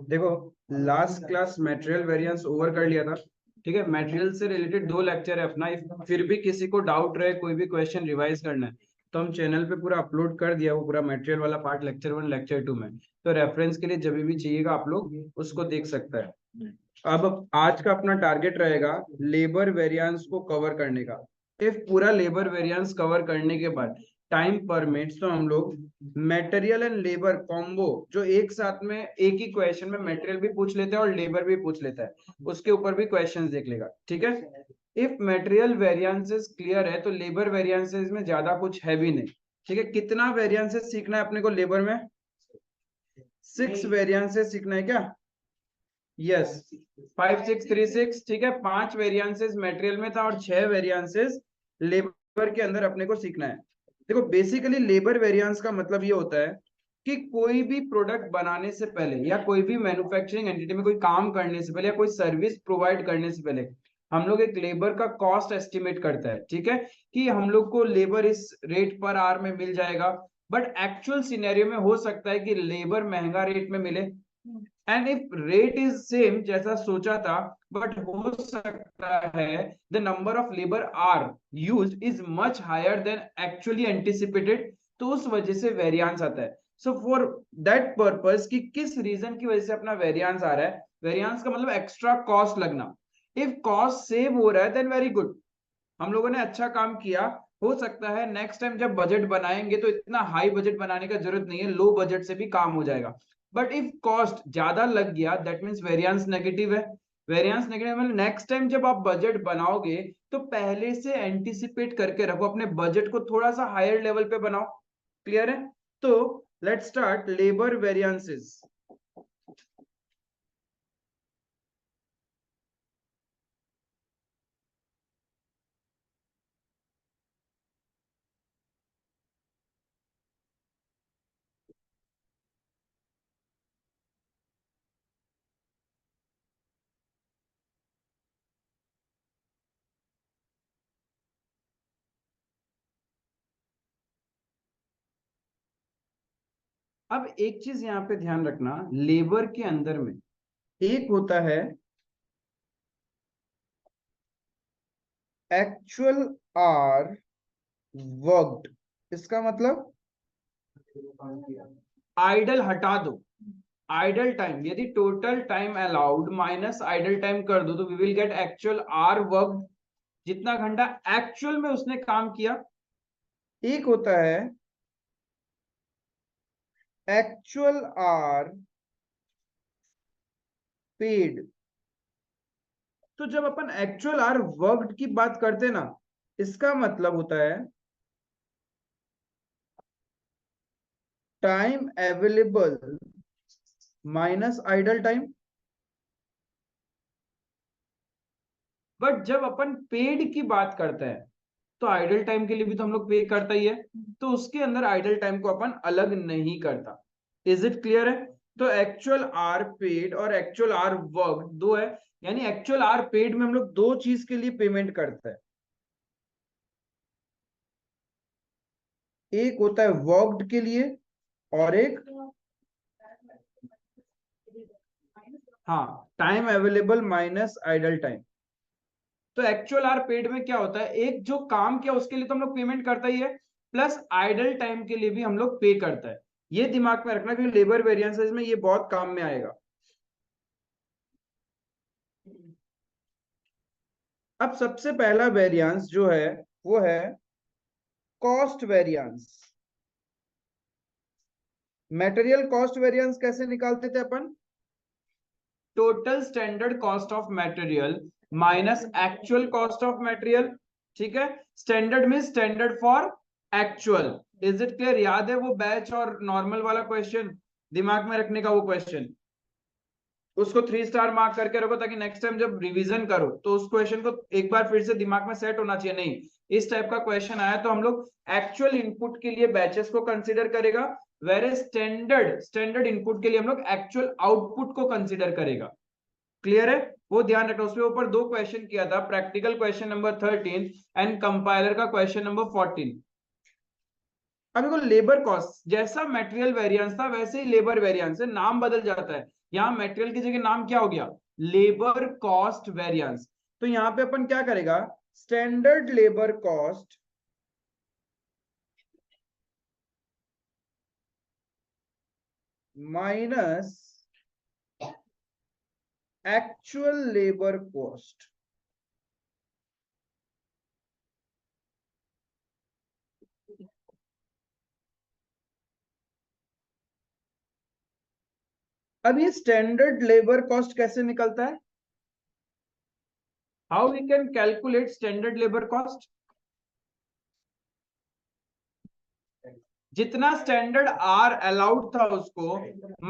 देखो, last class material variance over कर लिया था। ठीक है, मटेरियल से रिलेटेड 2 लेक्चर है अपना। फिर भी किसी को डाउट रहे, कोई भी क्वेश्चन रिवाइज करना है, तो हम चैनल पे पूरा अपलोड कर दिया वो पूरा मटेरियल वाला पार्ट, लेक्चर 1 लेक्चर 2 में। तो रेफरेंस के लिए जब भी चाहिएगा आप लोग उसको देख सकता है। अब आज का अपना टारगेट रहेगा लेबर वेरिएंस को कवर करने का। इफ पूरा लेबर वेरिएंस कवर करने के बाद टाइम परमिट्स तो हम लोग मटेरियल एंड लेबर कॉम्बो, जो एक साथ में एक ही क्वेश्चन में मटेरियल भी पूछ लेते हैं और लेबर भी पूछ लेता है, उसके ऊपर भी क्वेश्चंस देख लेगा। ठीक है, इफ मटेरियल वेरिएंसेस क्लियर है तो लेबर वेरिएंसेस में ज्यादा कुछ है भी नहीं। ठीक है, कितना वेरिएंसेस सीखना है अपने को लेबर में? 6 वेरिएंसेस सीखना है क्या? यस, 5636। ठीक है, 5 वेरिएंसेस मटेरियल में था और 6 वेरिएंसेस लेबर के अंदर अपने को सीखना है। देखो, बेसिकली लेबर वेरिएंस का मतलब ये होता है कि कोई भी प्रोडक्ट बनाने से पहले या कोई भी मैन्युफैक्चरिंग एंटिटी में कोई काम करने से पहले या कोई सर्विस प्रोवाइड करने से पहले हम लोग एक लेबर का कॉस्ट एस्टिमेट करता है। ठीक है, कि हम लोग को लेबर इस रेट पर आवर में मिल जाएगा, बट एक्चुअल सिनेरियो में हो सकता है कि लेबर महंगा रेट में मिले, and if rate is same जैसा सोचा था, बट हो सकता है the number of labour are used is much higher than actually anticipated, तो उस वजह से वेरिएंस आता है। सो फॉर दैट पर्पस कि किस रीजन की वजह से अपना वेरिएंस आ रहा है, वेरिएंस का मतलब एक्स्ट्रा कॉस्ट लगना। इफ कॉस्ट सेव हो रहा है देन वेरी गुड, हम लोगों ने अच्छा काम किया। हो सकता है नेक्स्ट टाइम जब बजट बनाएंगे तो इतना हाई बजट बनाने का जरूरत नहीं है, लो बजट से भी काम हो जाएगा। बट इफ कॉस्ट ज्यादा लग गया दैट मींस वेरिएंस नेगेटिव है। वेरिएंस नेगेटिव मतलब नेक्स्ट टाइम जब आप बजट बनाओगे तो पहले से एंटिसिपेट करके रखो, अपने बजट को थोड़ा सा हायर लेवल पे बनाओ। क्लियर है? तो लेट्स स्टार्ट लेबर वेरिएंसेस। अब एक चीज यहाँ पे ध्यान रखना, लेबर के अंदर में एक होता है एक्चुअल आर वर्कड। इसका मतलब आइडल हटा दो, आइडल टाइम यदि total time allowed minus idle time कर दो तो we will get actual hour work, जितना घंटा एक्चुअल में उसने काम किया। एक होता है एक्चुअल आर पेड। तो जब अपन एक्चुअल आर वर्कड की बात करते ना, इसका मतलब होता है time available minus idle time. But जब अपन पेड की बात करते हैं तो आइडल टाइम के लिए भी तो हम लोग पे करता ही है, तो उसके अंदर आइडल टाइम को अपन अलग नहीं करता। इज इट क्लियर है? तो एक्चुअल आर पेड और एक्चुअल आर वर्क दो है, यानी एक्चुअल आर पेड में हम लोग दो चीज के लिए पेमेंट करते हैं। एक होता है वर्कड के लिए और एक, हाँ, time available minus idle time. तो एक्चुअल आर पेड में क्या होता है, एक जो काम किया उसके लिए तो हम लोग पेमेंट करता ही है, प्लस आइडल टाइम के लिए भी हम लोग पे करता है। ये दिमाग में रखना क्योंकि लेबर वेरिएंसेस में ये बहुत काम में आएगा। अब सबसे पहला वेरिएंस जो है वो है cost variance. Material cost variance कैसे निकालते थे अपन? Total standard cost of material minus actual cost of material. ठीक है, स्टैंडर्ड में standard for actual. Is it clear? याद है वो बैच और नॉर्मल वाला क्वेश्चन, दिमाग में रखने का वो क्वेश्चन, उसको 3 स्टार मार्क करके रखो ताकि नेक्स्ट टाइम जब रिवीजन करो तो उस क्वेश्चन को एक बार फिर से दिमाग में सेट होना चाहिए। नहीं, इस टाइप का क्वेश्चन आया तो हम लोग एक्चुअल इनपुट के लिए बैचेस को कंसीडर करेगा, वेरे स्टैंडर्ड स्टैंडर्ड इनपुट के लिए हम लोग एक्चुअल आउटपुट को कंसीडर करेगा। क्लियर है? वो ध्यान रखना। उसके ऊपर 2 क्वेश्चन किया था, practical question number 13 and compiler का क्वेश्चन नंबर 14। अब देखो लेबर कॉस्ट, जैसा मटेरियल वेरिएंस था वैसे ही लेबर वेरिएंस है, नाम बदल जाता है। यहाँ मटेरियल की जगह नाम क्या हो गया, लेबर कॉस्ट वेरिएंस। तो यहाँ पे अपन क्या करेगा, standard labour cost minus actual labour cost. अब ये स्टैंडर्ड लेबर कॉस्ट कैसे निकलता है, how we can calculate standard labour cost? जितना स्टैंडर्ड आर अलाउड था उसको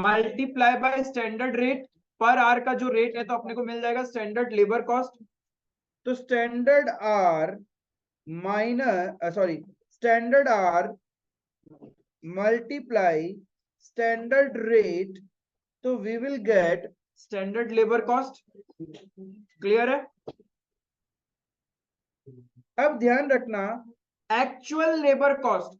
मल्टीप्लाई बाय स्टैंडर्ड रेट, पर आर का जो रेट है तो अपने को मिल जाएगा स्टैंडर्ड लेबर कॉस्ट। तो standard hour minus sorry standard hour multiply standard rate, तो we will get standard labour cost. Clear है? अब ध्यान रखना, एक्चुअल लेबर कॉस्ट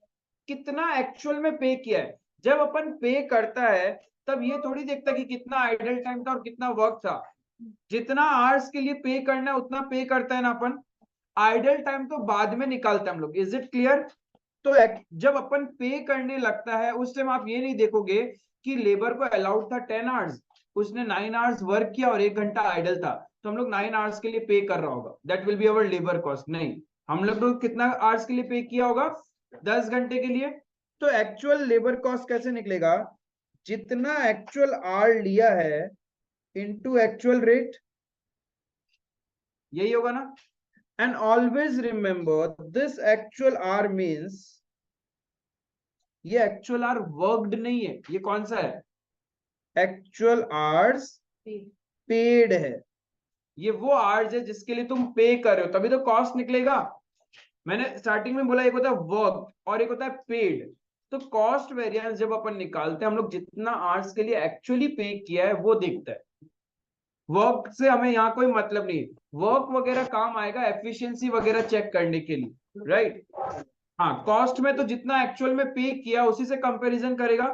कितना एक्चुअल में पे किया है। जब अपन पे करता है तब ये थोड़ी देखता कि कितना आइडल टाइम था और कितना वर्क था। जितना आवर्स के लिए पे करना है उतना पे करता है ना अपन, आइडल टाइम तो बाद में निकालते हैं हम लोग। Is it clear? तो जब अपन पे करने लगता है उस टाइम आप ये नहीं देखोगे कि लेबर को अलाउड था 10 आवर्स, उसने 9 आवर्स वर्क किया और 1 घंटा आइडल था, तो हम लोग 9 आवर्स के लिए पे कर रहा होगा, that will be our labour cost. नहीं, हम लोग तो कितना आवर्स के लिए पे किया होगा, 10 घंटे के लिए। तो एक्चुअल लेबर कॉस्ट कैसे निकलेगा, जितना एक्चुअल आर लिया है इनटू एक्चुअल रेट, यही होगा ना। And always remember this actual hour means, ये एक्चुअल आर वर्कड नहीं है, ये कौन सा है, एक्चुअल आवर्स पेड है। ये वो आवर्स है जिसके लिए तुम पे कर रहे हो, तभी तो कॉस्ट निकलेगा। मैंने स्टार्टिंग में बोला एक होता है वर्क और एक होता है पेड। तो कॉस्ट वेरिएंस जब अपन निकालते हैं हम लोग जितना आवर्स के लिए एक्चुअली पे किया है वो देखता है, वर्क से हमें यहाँ कोई मतलब नहीं है। वर्क वगैरह काम आएगा एफिशिएंसी वगैरह चेक करने के लिए, राइट। हाँ, कॉस्ट में तो जितना एक्चुअल में पे किया उसी से कंपैरिजन करेगा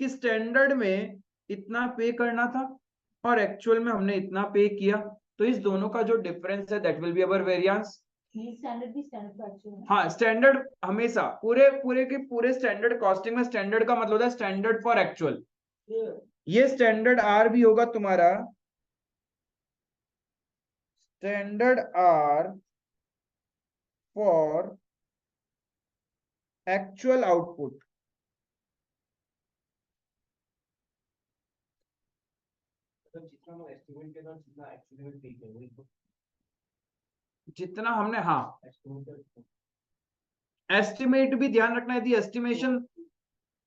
कि स्टैंडर्ड में इतना पे करना था और एक्चुअल में हमने इतना पे किया, तो इस दोनों का जो डिफरेंस है that will be our variance. हाँ, स्टैंडर्ड हमेशा पूरे पूरे के पूरे स्टैंडर्ड कॉस्टिंग में स्टैंडर्ड का मतलब होता है स्टैंडर्ड फॉर एक्चुअल। ये स्टैंडर्ड आर भी होगा तुम्हारा, standard hour for actual output. जितना हमने, हाँ, एस्टिमेट भी ध्यान रखना, यदि एस्टिमेशन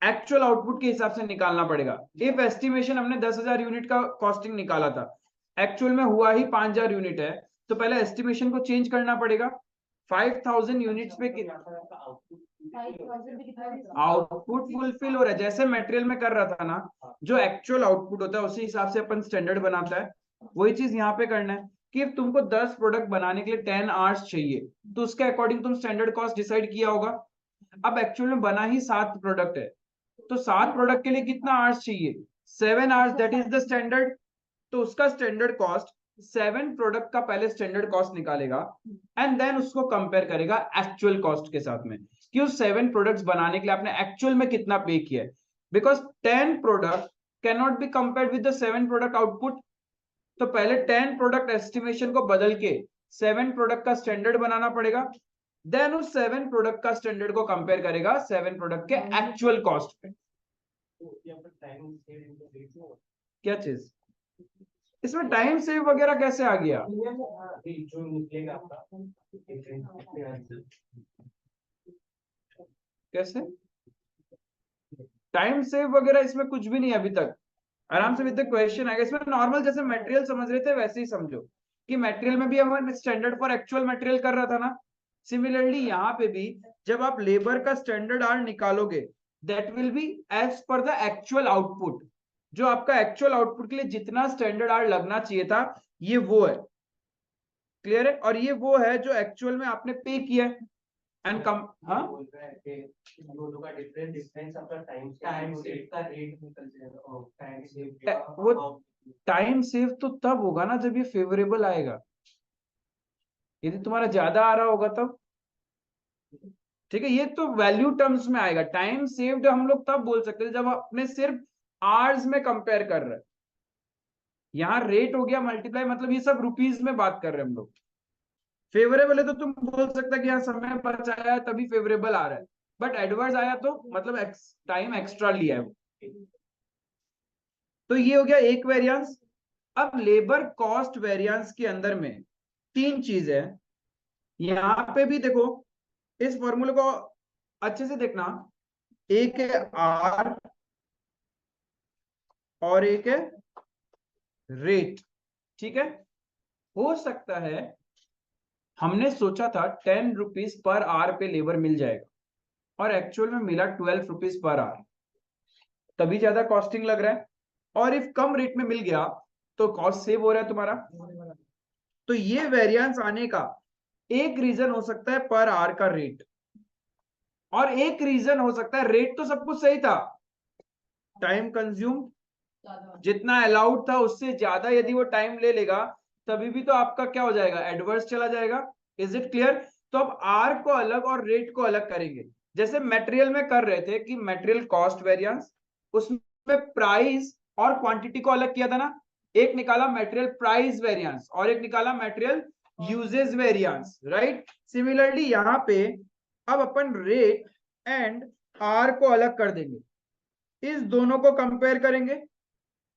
एक्चुअल आउटपुट के हिसाब से निकालना पड़ेगा। इफ एस्टिमेशन हमने 10,000 यूनिट का कॉस्टिंग निकाला था, एक्चुअल में हुआ ही 5,000 यूनिट है, तो पहले एस्टिमेशन को चेंज करना पड़ेगा। 5,000 यूनिट्स पे आउटपुट फुलफिल हो रहा है, जैसे मटेरियल में कर रहा था ना, जो एक्चुअल आउटपुट होता है उसी हिसाब से अपन स्टैंडर्ड बनाता है। वही चीज यहाँ पे करना है कि तुमको 10 प्रोडक्ट बनाने के लिए 10 आवर्स चाहिए, तो उसके अकॉर्डिंग तुम स्टैंडर्ड कॉस्ट डिसाइड किया होगा। अब एक्चुअल में बना ही 7 प्रोडक्ट है, तो 7 प्रोडक्ट के लिए कितना आवर्स चाहिए, 7 hours, that is the standard. तो उसका स्टैंडर्ड कॉस्ट 7 प्रोडक्ट का पहले स्टैंडर्ड कॉस्ट निकालेगा एंड देन उसको कंपेयर करेगा एक्चुअल कॉस्ट के साथ में कि उस 7 प्रोडक्ट्स बनाने के लिए आपने एक्चुअल में कितना पे किया है। Because 10 product can not be compared with the 7 product output. तो पहले 10 प्रोडक्ट एस्टिमेशन को बदल के 7 प्रोडक्ट का स्टैंडर्ड बनाना पड़ेगा, देन उस 7 प्रोडक्ट का स्टैंडर्ड को कंपेयर करेगा 7 प्रोडक्ट के एक्चुअल कॉस्ट पे। क्या चीज इसमें टाइम सेव वगैरह कैसे आ गया, कैसे टाइम सेव वगैरह, इसमें कुछ भी नहीं है अभी तक। आराम से विद द क्वेश्चन आएगा इसमें। नॉर्मल जैसे मटेरियल समझ रहे थे वैसे ही समझो कि मटेरियल में भी हम स्टैंडर्ड फॉर एक्चुअल मटेरियल कर रहा था ना, सिमिलरली यहाँ पे भी जब आप लेबर का स्टैंडर्ड आर निकालोगे that will be as per the actual output. जो आपका एक्चुअल आउटपुट के लिए जितना स्टैंडर्ड आर लगना चाहिए था ये वो है। क्लियर है? और ये वो है जो एक्चुअल में आपने पे किया है। एंड कम हाँ दोनों का डिफरेंस आपका टाइम सेव का रेट निकल टाइम सेव वो टाइम सेव तो तब होगा ना जब ये फेवरेबल आएगा। यदि तुम्हारा ज्यादा आ रहा होगा तब, ठीक है, ये तो वैल्यू टर्म्स में आएगा। टाइम सेव्ड हम लोग तब बोल सकते हैं जब अपने सिर्फ आवर्स में कंपेयर कर रहे हैं। यहाँ रेट हो गया मल्टीप्लाई, मतलब ये सब रुपीज में बात कर रहे हैं हम लोग। फेवरेबल है तो तुम बोल सकते हैं कि यहाँ समय बचाया है तभी फेवरेबल आ रहा है, बट एडवर्स आया तो मतलब टाइम एक्स्ट्रा लिया है वो। तो ये हो गया एक वेरिएंस। अब लेबर कॉस्ट वेरिएंस के अंदर में तीन चीज है। यहां पे भी देखो, इस फॉर्मूले को अच्छे से देखना। एक है आर और एक है रेट, ठीक है। हो सकता है हमने सोचा था 10 रुपीज पर आवर पे लेबर मिल जाएगा और एक्चुअल में मिला 12 रुपीज पर आवर, तभी ज्यादा कॉस्टिंग लग रहा है। और इफ कम रेट में मिल गया तो कॉस्ट सेव हो रहा है तुम्हारा। तो ये वेरिएंस आने का एक रीजन हो सकता है पर आवर का रेट, और एक रीजन हो सकता है रेट तो सब कुछ सही था, टाइम कंज्यूम जितना अलाउड था उससे ज्यादा यदि वो टाइम ले लेगा तभी भी तो आपका क्या हो जाएगा, एडवर्स चला जाएगा। Is it clear? तो अब आर को अलग और रेट को अलग करेंगे, जैसे मटेरियल में कर रहे थे कि मटेरियल कॉस्ट वेरिएंस, उसमें प्राइस और क्वांटिटी को अलग किया था ना। एक निकाला मटेरियल प्राइस वेरिएंस और एक निकाला material usage variance, right. Similarly यहां पे अब अपन रेट एंड आर को अलग कर देंगे, इस दोनों को कंपेयर करेंगे,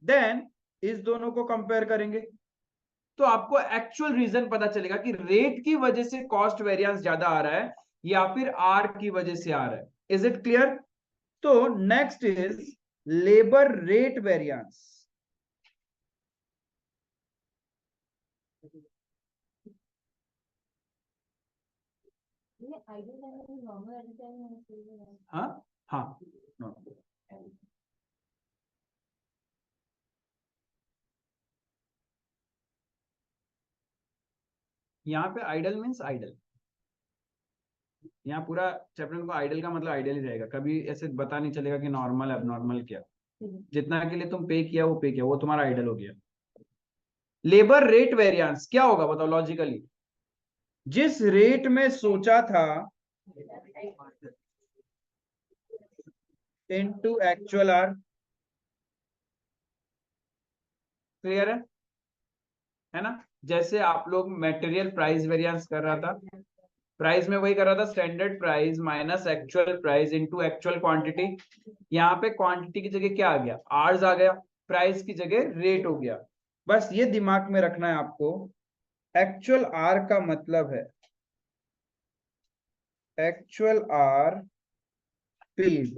देन इस दोनों को कंपेयर करेंगे, तो आपको एक्चुअल रीजन पता चलेगा कि रेट की वजह से कॉस्ट वेरिएंस ज्यादा आ रहा है या फिर आर की वजह से आ रहा है। Is it clear? तो next is labour rate variance. हाँ हाँ, यहाँ पे आइडल मीन्स आइडल, यहाँ पूरा चैप्टर को आइडल का मतलब आइडल ही रहेगा, कभी ऐसे बता नहीं चलेगा कि नॉर्मल एबनॉर्मल क्या। जितना के लिए तुम पे किया वो पे किया, वो तुम्हारा आइडल हो गया। लेबर रेट वेरिएंस क्या होगा बताओ लॉजिकली? जिस रेट में सोचा था इनटू एक्चुअल आर। क्लियर है ना? जैसे आप लोग मटेरियल प्राइस वेरिएंस कर रहा था, प्राइस में वही कर रहा था, standard price minus actual price into actual quantity. यहाँ पे क्वांटिटी की जगह क्या आ गया, आर्स आ गया, प्राइस की जगह रेट हो गया। बस ये दिमाग में रखना है आपको, एक्चुअल आर का मतलब है एक्चुअल आर पेड।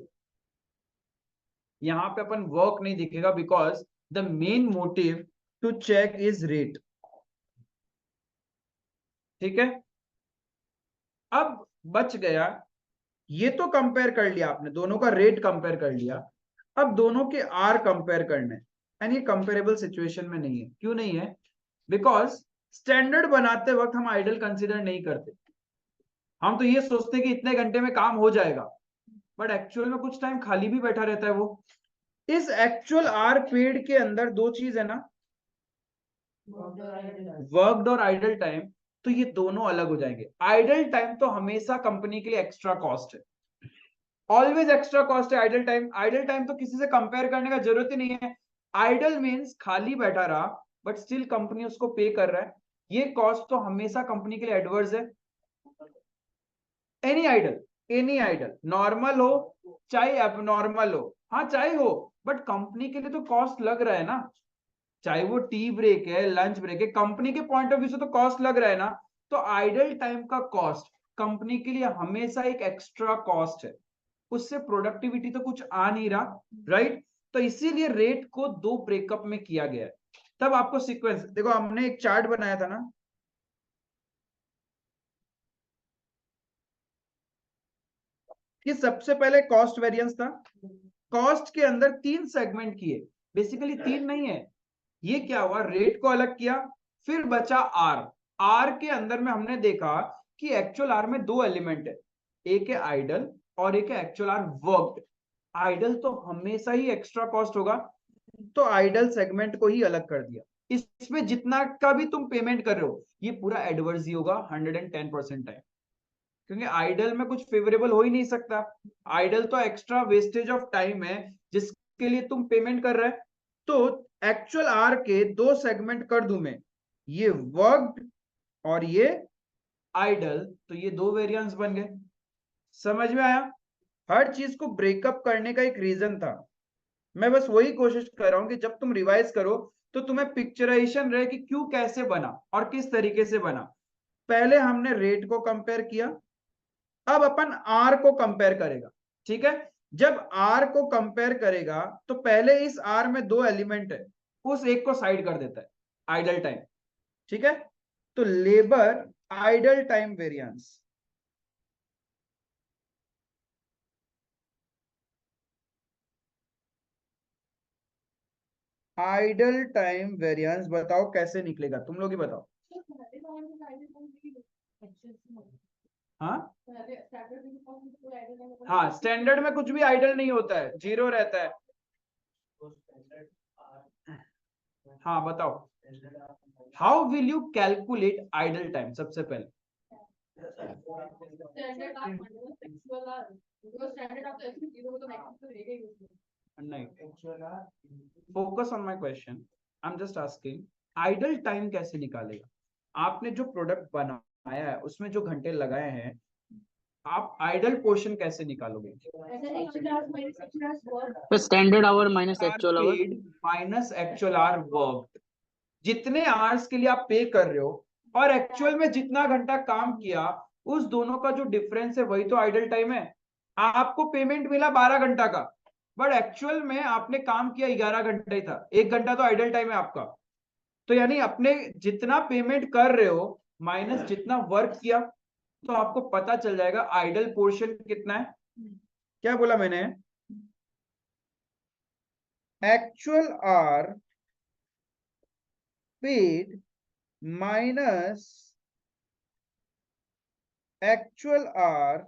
यहाँ पे अपन वर्क नहीं दिखेगा because the main motive to check is rate, ठीक है। अब बच गया, ये तो कंपेयर कर लिया आपने, दोनों का रेट कंपेयर कर लिया, अब दोनों के आर कंपेयर करने, एंड ये कंपेरेबल सिचुएशन में नहीं है। क्यों नहीं है? बिकॉज स्टैंडर्ड बनाते वक्त हम आइडल कंसीडर नहीं करते, हम तो ये सोचते कि इतने घंटे में काम हो जाएगा, बट एक्चुअल में कुछ टाइम खाली भी बैठा रहता है वो। इस एक्चुअल आर पेड के अंदर दो चीज है ना, वर्कड और आइडल टाइम, तो ये दोनों अलग हो जाएंगे। आइडल टाइम तो हमेशा कंपनी के लिए एक्स्ट्रा कॉस्ट है, ऑलवेज एक्स्ट्रा कॉस्ट है आइडल टाइम। आइडल टाइम तो किसी से कंपेयर करने का जरूरत ही नहीं है, आइडल मींस खाली बैठा रहा बट स्टिल कंपनी उसको पे कर रहा है, ये कॉस्ट तो हमेशा कंपनी के लिए एडवर्स है। एनी आइडल नॉर्मल हो चाहे एबनॉर्मल हो, हाँ चाहे हो, बट कंपनी के लिए तो कॉस्ट लग रहा है ना, चाहे वो टी ब्रेक है लंच ब्रेक है, कंपनी के पॉइंट ऑफ व्यू से तो कॉस्ट लग रहा है ना। तो आइडल टाइम का कॉस्ट कंपनी के लिए हमेशा एक एक्स्ट्रा कॉस्ट है, उससे प्रोडक्टिविटी तो कुछ आ नहीं रहा, राइट। तो इसीलिए रेट को दो ब्रेकअप में किया गया है। तब आपको सीक्वेंस देखो, हमने एक चार्ट बनाया था ना, कि सबसे पहले कॉस्ट वेरिएंस था, कॉस्ट के अंदर तीन सेगमेंट किए, बेसिकली तीन नहीं है, ये क्या हुआ, रेट को अलग किया, फिर बचा आर। आर के अंदर में हमने देखा कि एक्चुअल आर में दो एलिमेंट है, एक है आइडल और एक है एक्चुअल आर वर्कड। आइडल तो हमेशा ही एक्स्ट्रा कॉस्ट होगा, तो आइडल सेगमेंट को ही अलग कर दिया। इसमें जितना का भी तुम पेमेंट कर रहे हो ये पूरा एडवर्स ही होगा 110% टाइम, क्योंकि आइडल में कुछ फेवरेबल हो ही नहीं सकता। आइडल तो एक्स्ट्रा वेस्टेज ऑफ टाइम है जिसके लिए तुम पेमेंट कर रहे हैं। तो एक्चुअल आर के दो सेगमेंट कर दूं मैं, ये वर्कड और ये आइडल, तो ये दो वेरिएंस बन गए। समझ में आया? हर चीज को ब्रेकअप करने का एक रीजन था। मैं बस वही कोशिश कर रहा हूं कि जब तुम रिवाइज करो तो तुम्हें पिक्चराइजेशन रहे कि क्यों कैसे बना और किस तरीके से बना। पहले हमने रेट को कंपेयर किया, अब अपन आर को कंपेयर करेगा। ठीक है, जब आर को कंपेयर करेगा तो पहले इस आर में दो एलिमेंट है, उस एक को साइड कर देता है, आइडल टाइम। ठीक है, तो labour idle time variance, idle time variance बताओ कैसे निकलेगा, तुम लोग ही बताओ। हाँ हाँ, स्टैंडर्ड में कुछ भी आइडल नहीं होता है, जीरो रहता है। हाँ बताओ, how will you calculate idle time? सबसे पहले नहीं, focus on my question, I am just asking, idle time कैसे निकालेगा? आपने जो प्रोडक्ट बनाया है उसमें जो घंटे लगाए हैं, आप आइडल पोर्शन कैसे निकालोगे? Standard hour minus hour actual hour. Paid minus actual hour work, जितने आवर्स के लिए आप पे कर रहे हो और एक्चुअल में जितना घंटा काम किया, उस दोनों का जो डिफरेंस है वही तो आइडल टाइम है। आपको पेमेंट मिला 12 घंटा का, बट एक्चुअल में आपने काम किया 11 घंटे ही था, 1 घंटा तो आइडल टाइम है आपका। तो यानी अपने जितना पेमेंट कर रहे हो माइनस जितना वर्क किया, तो आपको पता चल जाएगा आइडल पोर्शन कितना है। क्या बोला मैंने? Actual hour paid minus actual hour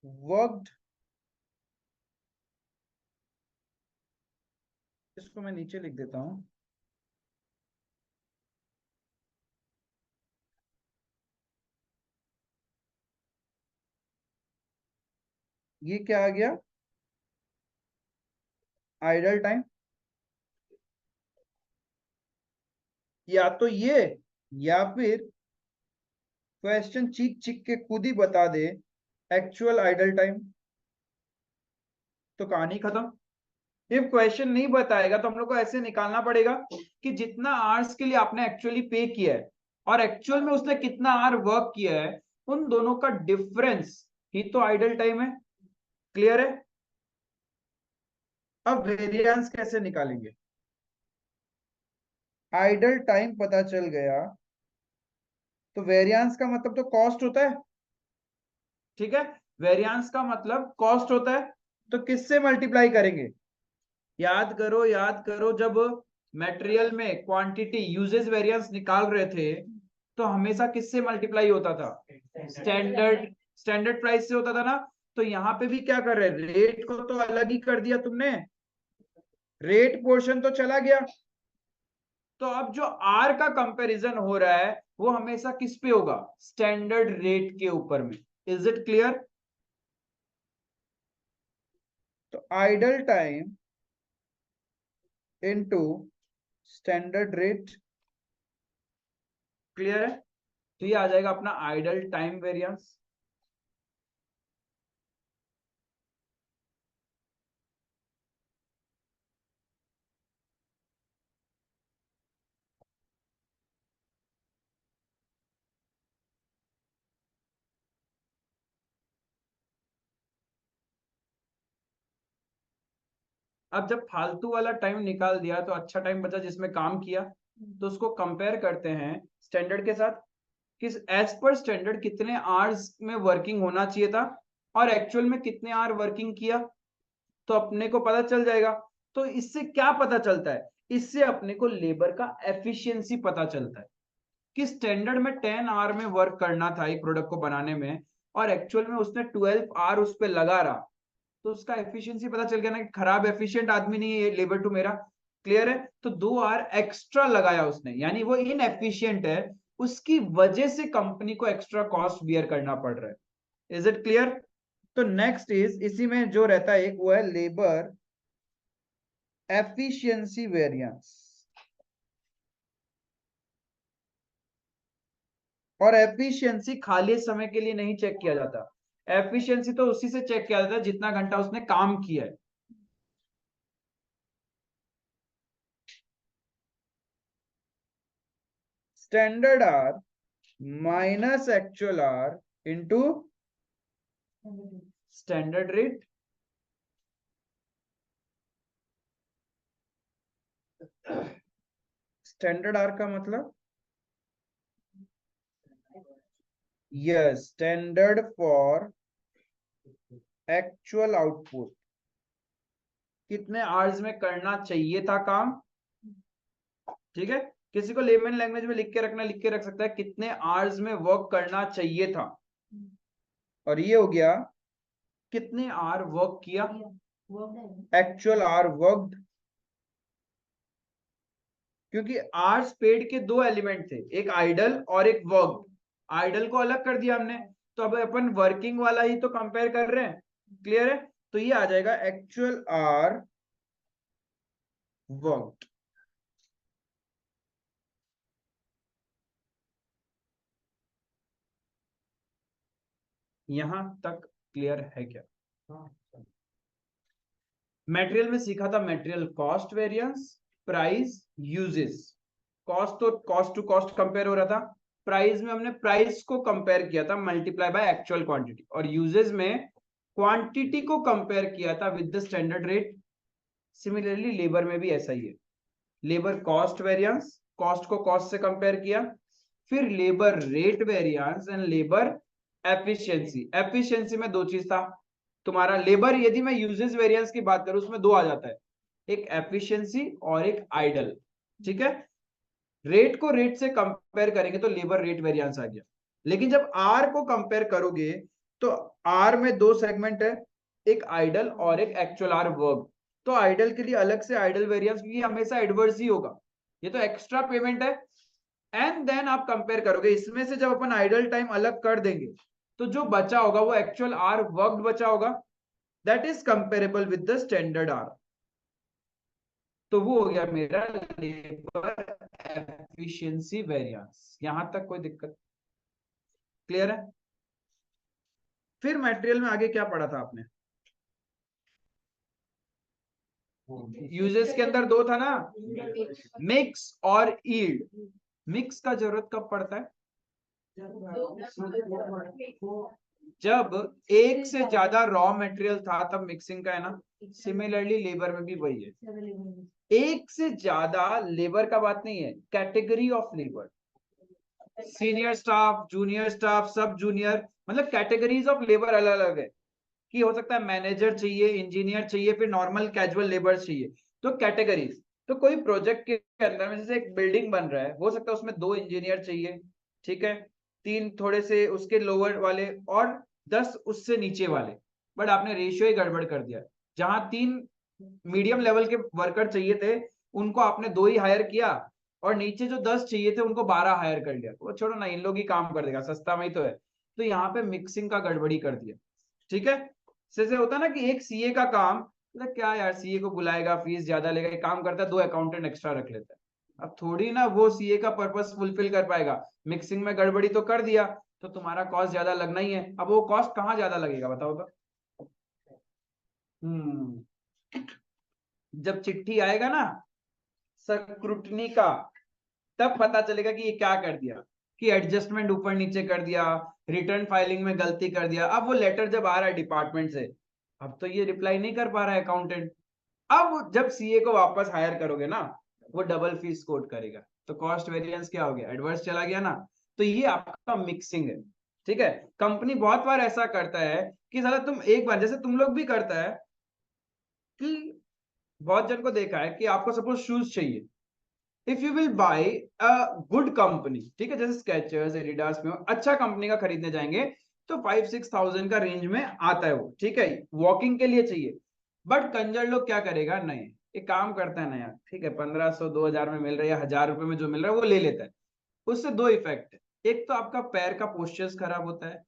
worked, इसको मैं नीचे लिख देता हूं। ये क्या आ गया? Idle time. या तो ये, या फिर क्वेश्चन चीख चीख के खुद ही बता दे एक्चुअल आइडल टाइम, तो कहानी खत्म। इफ क्वेश्चन नहीं बताएगा तो हम लोग को ऐसे निकालना पड़ेगा कि जितना आवर्स के लिए आपने एक्चुअली पे किया है और एक्चुअल में उसने कितना आवर वर्क किया है, उन दोनों का डिफरेंस ही तो आइडल टाइम है। क्लियर है? अब वेरिएंस कैसे निकालेंगे? आइडल टाइम पता चल गया, तो वेरिएंस का मतलब तो कॉस्ट होता है। ठीक है, वेरिएंस का मतलब कॉस्ट होता है, तो किससे मल्टीप्लाई करेंगे? याद करो याद करो, जब मटेरियल में क्वांटिटी यूजेज वेरिएंस निकाल रहे थे तो हमेशा किससे मल्टीप्लाई होता था? स्टैंडर्ड प्राइस से होता था ना। तो यहाँ पे भी क्या कर रहे हैं, रेट को तो अलग ही कर दिया तुमने, रेट पोर्शन तो चला गया। तो अब जो आर का कंपैरिजन हो रहा है वो हमेशा किस पे होगा? स्टैंडर्ड रेट के ऊपर में। Is it clear? तो idle time into standard rate. Clear है? तो ये आ जाएगा अपना आइडल टाइम वेरिएंस। अब जब फालतू वाला टाइम निकाल दिया तो अच्छा टाइम बचा जिसमें काम किया, तो उसको कंपेयर करते हैं स्टैंडर्ड के साथ, किस एज पर स्टैंडर्ड कितने आवर्स में वर्किंग होना चाहिए था और एक्चुअल में कितने आवर वर्किंग किया, तो अपने को पता चल जाएगा। तो इससे क्या पता चलता है? इससे अपने को लेबर का एफिशिएंसी पता चलता है कि स्टैंडर्ड में 10 आवर में वर्क करना था एक प्रोडक्ट को बनाने में, और एक्चुअल में उसने 12 आवर उस पर लगा रहा, तो उसका एफिशिएंसी पता चल गया ना कि खराब एफिशिएंट आदमी नहीं है लेबर टू मेरा। क्लियर है? तो 2 आवर एक्स्ट्रा लगाया उसने, यानी वो इनएफिशिएंट है, उसकी वजह से कंपनी को एक्स्ट्रा कॉस्ट बियर करना पड़ रहा है। Is it clear? तो नेक्स्ट इज, इसी में जो रहता है एक, वो है लेबर एफिशिएंसी वेरिएंस। और एफिशिएंसी खाली समय के लिए नहीं चेक किया जाता, एफिशिएंसी तो उसी से चेक किया जाता है जितना घंटा उसने काम किया है। Standard hour minus actual our into standard rate. Standard our का मतलब yes, standard for actual output, कितने आवर्स में करना चाहिए था काम। ठीक है, किसी को लेमन लैंग्वेज में लिख के रखना, लिख के रख सकता है कितने आवर्स में वर्क करना चाहिए था, और ये हो गया कितने आवर वर्क किया, एक्चुअल आवर वर्कड। क्योंकि आवर्स पेड के दो एलिमेंट थे, एक आइडल और एक वर्क। आइडल को अलग कर दिया हमने, तो अब अपन वर्किंग वाला ही तो कंपेयर कर रहे हैं। क्लियर है? तो ये आ जाएगा एक्चुअल आवर वर्कड। यहां तक क्लियर है क्या? मटेरियल में सीखा था material cost variance, price, uses. Cost तो कॉस्ट टू कॉस्ट कंपेयर हो रहा था, प्राइस में हमने प्राइस को कंपेयर किया था मल्टीप्लाई बाय एक्चुअल क्वांटिटी, और यूजेस में क्वांटिटी को कंपेयर किया था with the standard rate. Similarly labour में भी ऐसा ही है, लेबर कॉस्ट वेरिएंस, कॉस्ट को कॉस्ट से कंपेयर किया, फिर labour rate variance and labour efficiency. Efficiency में दो चीज था तुम्हारा, लेबर यदि मैं यूजेस वेरिएंस की बात करूं उसमें दो आ जाता है, एक एफिशिएंसी और एक आइडल। ठीक है, रेट को रेट से कंपेयर करेंगे तो लेबर रेट वेरिएंस आ गया, लेकिन जब आर को कंपेयर करोगे तो आर में दो सेगमेंट है, एक आइडल और एक एक्चुअल आर वर्क। तो आइडल के लिए अलग से आइडल वेरिएंस, भी हमेशा एडवर्स ही होगा, ये तो एक्स्ट्रा पेमेंट है। एंड देन आप कंपेयर करोगे, इसमें से जब अपन आइडल टाइम अलग कर देंगे तो जो बचा होगा वो एक्चुअल आर वर्कड बचा होगा, that is comparable with the standard hour. तो वो हो गया मेरा लेबर एफिशिएंसी वेरिएंस। यहां तक कोई दिक्कत? क्लियर है? फिर मटेरियल में आगे क्या पढ़ा था आपने? यूजेस के अंदर दो था ना, मिक्स और ईल्ड। मिक्स का जरूरत कब पड़ता है? जब एक से ज्यादा रॉ मटेरियल था तब मिक्सिंग का है ना। सिमिलरली लेबर में भी वही है, एक से ज्यादा लेबर का बात नहीं है, category of labour, senior staff, junior staff, सब जूनियर, मतलब कैटेगरीज ऑफ लेबर अलग अलग है, कि हो सकता है मैनेजर चाहिए, इंजीनियर चाहिए, फिर नॉर्मल कैजुअल लेबर चाहिए। तो कैटेगरीज, तो कोई प्रोजेक्ट के अंदर में जैसे एक बिल्डिंग बन रहा है, हो सकता है उसमें 2 इंजीनियर चाहिए, ठीक है, 3 थोड़े से उसके लोअर वाले, और 10 उससे नीचे वाले। बट आपने रेशियो ही गड़बड़ कर दिया, जहां 3 मीडियम लेवल के वर्कर चाहिए थे उनको आपने 2 ही हायर किया, और नीचे जो 10 चाहिए थे उनको 12 हायर कर लिया। वो छोड़ो ना, इन लोग ही काम कर देगा, सस्ता में ही तो है। तो यहाँ पे मिक्सिंग का गड़बड़ी कर दिया। ठीक है, जैसे होता है ना कि एक सीए का काम, मतलब क्या यार सीए को बुलाएगा, फीस ज्यादा लेगा, एक काम करता है 2 अकाउंटेंट एक्स्ट्रा रख लेता है। अब थोड़ी ना वो सीए का पर्पस फुलफिल कर पाएगा, मिक्सिंग में गड़बड़ी तो कर दिया तो तुम्हारा कॉस्ट ज्यादा लगना ही है। अब वो कॉस्ट कहाँ ज्यादा लगेगा बताओ तो? जब चिट्ठी आएगा ना स्क्रूटनी का, तब पता चलेगा कि ये क्या कर दिया, कि एडजस्टमेंट ऊपर नीचे कर दिया, रिटर्न फाइलिंग में गलती कर दिया। अब वो लेटर जब आ रहा है डिपार्टमेंट से, अब तो ये रिप्लाई नहीं कर पा रहा है अकाउंटेंट, अब जब सीए को वापस हायर करोगे ना, वो डबल फीस कोट करेगा, तो कॉस्ट वेरिएंस क्या हो गया, एडवर्स चला गया ना। तो ये आपका मिक्सिंग है। ठीक है, कंपनी बहुत बार ऐसा करता है कि साला तुम एक बार, जैसे तुम लोग भी करता है कि बहुत जन को देखा है कि आपको सपोज शूज चाहिए, if you will buy a good company, ठीक है, जैसे स्केचर्स, एडिडास में अच्छा कंपनी का खरीदने जाएंगे, तो 5-6 thousand का रेंज में आता है वो, ठीक है, वॉकिंग के लिए चाहिए। बट कंजर लोग क्या करेगा, नहीं, एक काम करता है ना यार, ठीक है, 1500-2000 में मिल रहा है या 1000 रुपए में जो मिल रहा है वो ले लेता है। उससे दो इफेक्ट है, एक तो आपका पैर का पोस्चर्स खराब होता है,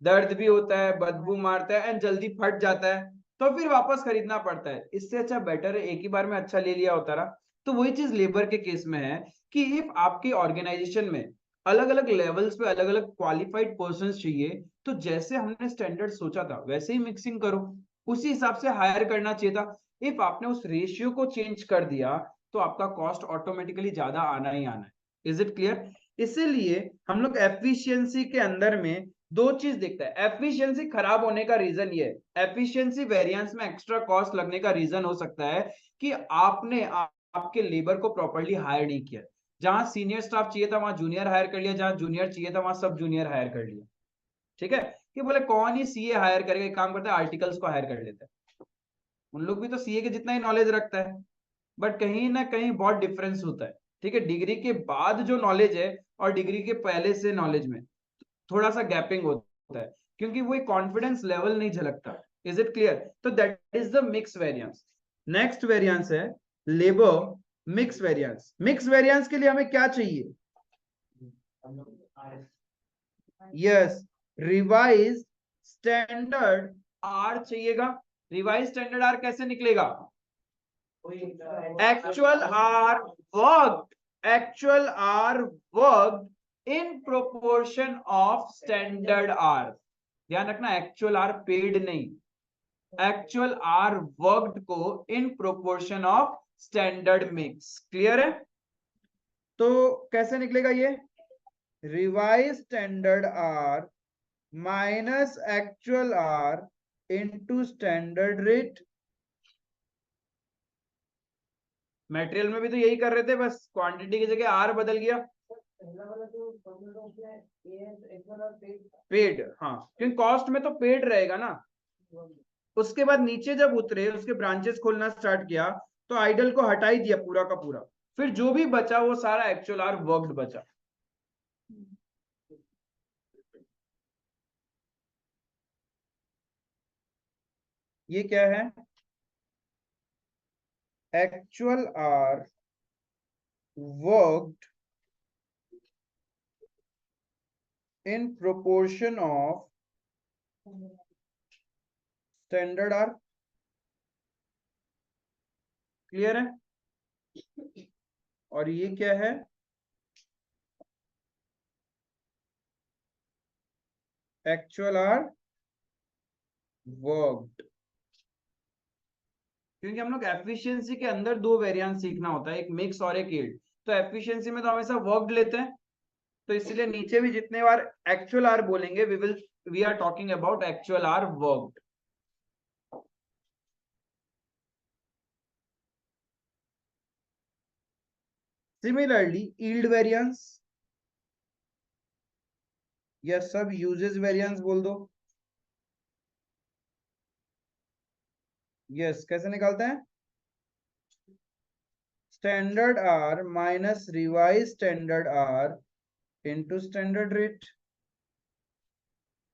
दर्द भी होता है, बदबू मारता है एंड जल्दी फट जाता है, तो फिर वापस खरीदना पड़ता है। इससे अच्छा बेटर है एक ही बार में अच्छा ले लिया होता रहा। तो वही चीज लेबर के केस में है कि इफ आपके ऑर्गेनाइजेशन में अलग अलग लेवल्स पे अलग अलग क्वालिफाइड पर्सन चाहिए, तो जैसे हमने स्टैंडर्ड सोचा था वैसे ही मिक्सिंग करो, उसी हिसाब से हायर करना चाहिए था। इफ आपने उस रेशियो को चेंज कर दिया तो आपका कॉस्ट ऑटोमेटिकली ज्यादा आना ही आना है। Is it clear? इसीलिए हम लोग एफिशिएंसी के अंदर में दो चीज देखता है। एफिशिएंसी खराब होने का रीजन ये है, एफिशिएंसी वेरिएंस में एक्स्ट्रा कॉस्ट लगने का रीजन हो सकता है कि आपने आपके लेबर को प्रॉपर्ली हायर नहीं किया। जहां सीनियर स्टाफ चाहिए था वहां जूनियर हायर कर लिया, जहां जूनियर चाहिए था वहां सब जूनियर हायर कर लिया। ठीक है, कि बोले कौन ही सीए हायर करेगा, एक काम करता है आर्टिकल्स को हायर कर लेता है। उन लोग भी तो सीए के जितना ही नॉलेज रखता है, बट कहीं ना कहीं बहुत डिफरेंस होता है। ठीक है, डिग्री के बाद जो नॉलेज है और डिग्री के पहले से नॉलेज में थोड़ा सा गैपिंग होता है, क्योंकि वो एक कॉन्फिडेंस लेवल नहीं झलकता। Is it clear? तो that is the mix variance. Next variance है labour mix variance. Mix variance के लिए हमें क्या चाहिए? यस, रिवाइज स्टैंडर्ड आर चाहिएगा। रिवाइज स्टैंडर्ड आर कैसे निकलेगा? actual are worked, actual are worked in proportion of standard R। ध्यान रखना, actual are paid नहीं, actual are worked को in proportion of standard mix। Clear है? तो कैसे निकलेगा ये? Revise standard hour minus actual hour into standard rate. Material में भी तो यही कर रहे थे, बस क्वांटिटी की जगह आर बदल गया। पेड, हाँ, क्योंकि कॉस्ट में तो पेड रहेगा ना। उसके बाद नीचे जब उतरे, उसके ब्रांचेस खोलना स्टार्ट किया, तो आइडल को हटा ही दिया पूरा का पूरा। फिर जो भी बचा वो सारा एक्चुअल आर वर्कड बचा। ये क्या है? Actual hour worked in proportion of standard hour. Clear है? और ये क्या है? Actual hour worked. क्योंकि हम लोग एफिशिएंसी के अंदर दो वेरिएंस सीखना होता है, एक मिक्स और एक यील्ड। तो एफिशिएंसी में तो हमेशा वर्कड लेते हैं, तो इसलिए नीचे भी जितने बार एक्चुअल आर बोलेंगे we are talking about actual hour worked. Similarly yield variance या सब यूजेस वेरिएंस बोल दो। यस, कैसे निकालते हैं? Standard hour minus revise standard hour into standard rate.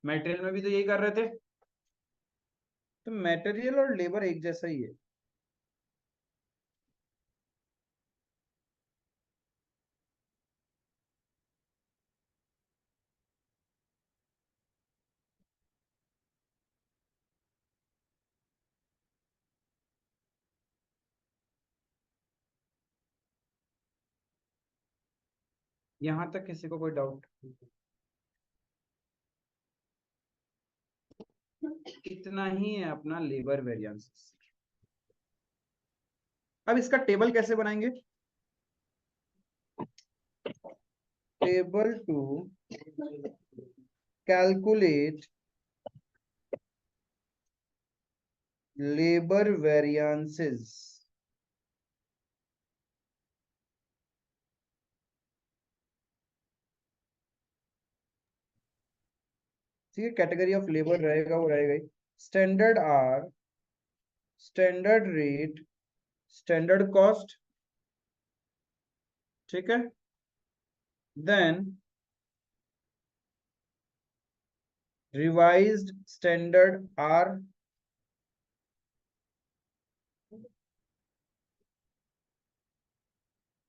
Material में भी तो यही कर रहे थे, तो मटेरियल और लेबर एक जैसा ही है। यहां तक किसी को कोई डाउट? इतना ही है अपना लेबर वेरिएंस। अब इसका टेबल कैसे बनाएंगे? Table to calculate labour variances. ठीक है, कैटेगरी ऑफ लेबर रहेगा वो रहेगा ही। Standard hour, standard rate, standard cost. ठीक है, देन रिवाइज्ड स्टैंडर्ड आर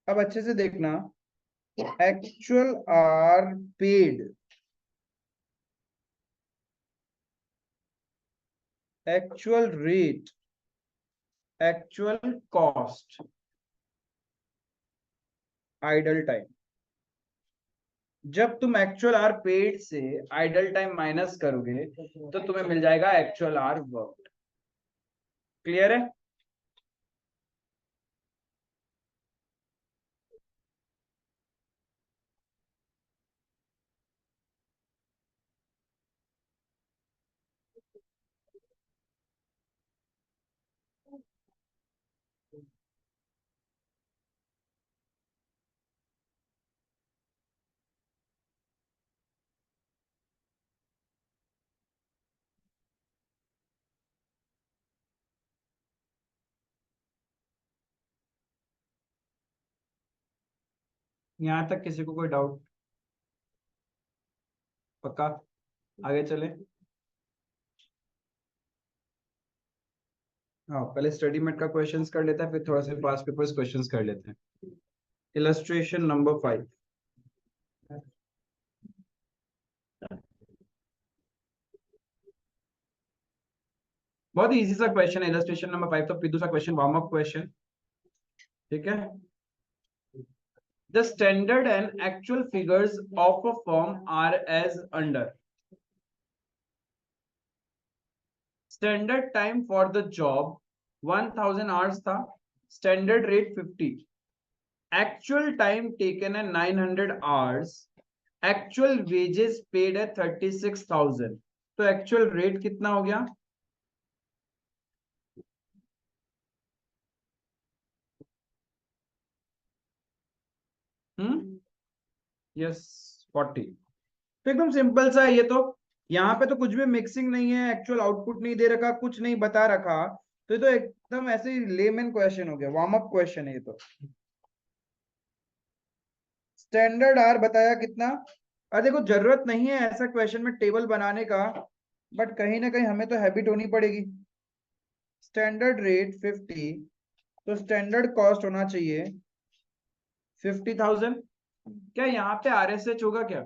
अब अच्छे से देखना, actual hour paid, actual rate, actual cost, idle time. जब तुम एक्चुअल आर पेड से आइडल टाइम माइनस करोगे तो तुम्हें मिल जाएगा एक्चुअल आर वर्क। क्लियर है? यहां तक किसी को कोई डाउट? पक्का? आगे चले। हाँ, पहले स्टडी मेट का क्वेश्चंस कर लेते हैं, फिर थोड़ा सा पास्ट पेपर्स क्वेश्चंस कर लेते हैं। Illustration number 5। बहुत ही इजी सा क्वेश्चन है इलस्ट्रेशन नंबर 5, तो पिद्दू सा क्वेश्चन, वार्म अप क्वेश्चन। ठीक है। The standard and actual figures of a firm are as under. Standard time for the job 1000 hours था, standard rate 50, actual time taken है 900 hours, actual wages paid है 36,000। तो actual rate कितना हो गया? Yes 40। तो एकदम सिंपल सा है ये तो। यहाँ पे तो कुछ भी मिक्सिंग नहीं है, एक्चुअल आउटपुट नहीं दे रखा, कुछ नहीं बता रखा, तो ये तो एकदम ऐसे ही लेमन क्वेश्चन हो गया, वार्म अप क्वेश्चन है ये तो। स्टैंडर्ड आर बताया कितना? अरे देखो, जरूरत नहीं है ऐसा क्वेश्चन में टेबल बनाने का, बट कहीं ना कहीं हमें तो हैबिट होनी पड़ेगी। स्टैंडर्ड रेट 50, तो स्टैंडर्ड कॉस्ट होना चाहिए 50,000। क्या यहाँ पे RSH होगा क्या?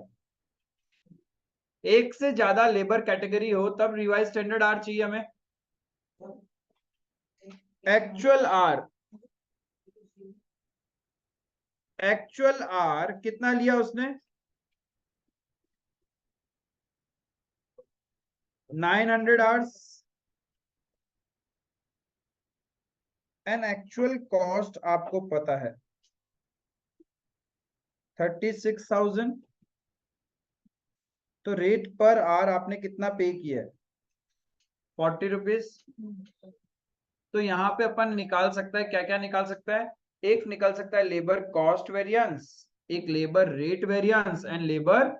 एक से ज्यादा लेबर कैटेगरी हो तब रिवाइज स्टैंडर्ड आर चाहिए हमें। एक्चुअल आर, एक्चुअल आर कितना लिया उसने? 900 आवर्स, एंड एक्चुअल कॉस्ट आपको पता है 36,000। तो रेट पर आर आपने कितना पे किया है? 40 रुपीज। तो यहाँ पे अपन निकाल सकता है, क्या क्या निकाल सकता है? एक निकाल सकता है लेबर कॉस्ट वेरिएंस, एक labour rate variance and labour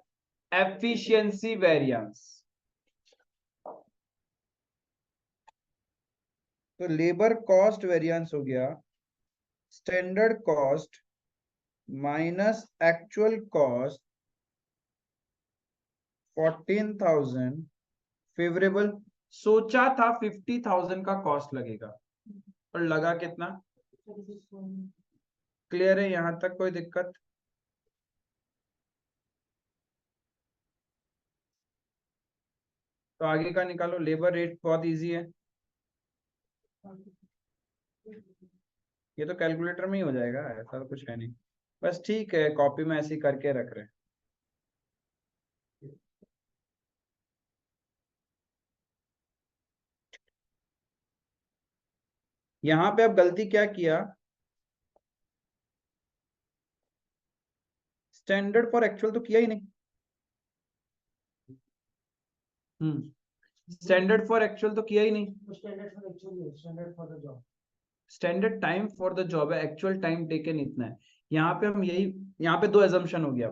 efficiency variance. तो लेबर कॉस्ट वेरिएंस हो गया standard cost minus actual cost 14,000 favourable. सोचा था 50,000 का कॉस्ट लगेगा, और लगा कितना? क्लियर है यहां तक? कोई दिक्कत? तो आगे का निकालो। लेबर रेट बहुत इजी है, ये तो कैलकुलेटर में ही हो जाएगा, ऐसा तो कुछ है नहीं। बस ठीक है, कॉपी में ऐसे ही करके रख रहे हैं। यहाँ पे अब गलती क्या किया? स्टैंडर्ड फॉर एक्चुअल तो किया ही नहीं। स्टैंडर्ड फॉर एक्चुअल तो किया ही नहीं। Standard time for the job है, एक्चुअल टाइम टेकन इतना है। यहाँ पे हम यही, यहाँ पे दो एजम्पशन हो गया।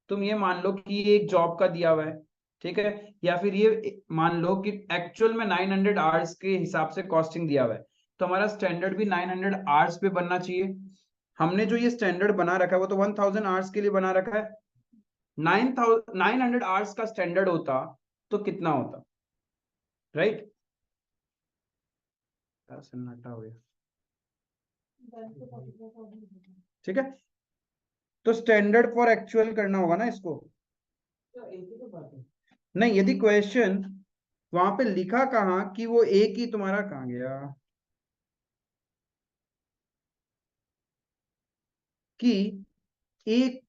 तुम ये मान लो कि ये एक जॉब का दिया हुआ है, ठीक है, या फिर ये मान लो कि एक्चुअल में 900 आवर्स के हिसाब से कॉस्टिंग दिया हुआ है, तो हमारा स्टैंडर्ड भी 900 आवर्स पे बनना चाहिए। हमने जो ये स्टैंडर्ड बना रखा है वो तो 1000 आवर्स के लिए बना रखा है। 900 आवर्स का स्टैंडर्ड होता तो कितना होता, राइट? सन्नाटा हो गया, ठीक है। तो स्टैंडर्ड फॉर एक्चुअल करना होगा ना इसको। नहीं, यदि क्वेश्चन वहां पे लिखा कहाँ कि वो एक ही तुम्हारा कहाँ गया कि एक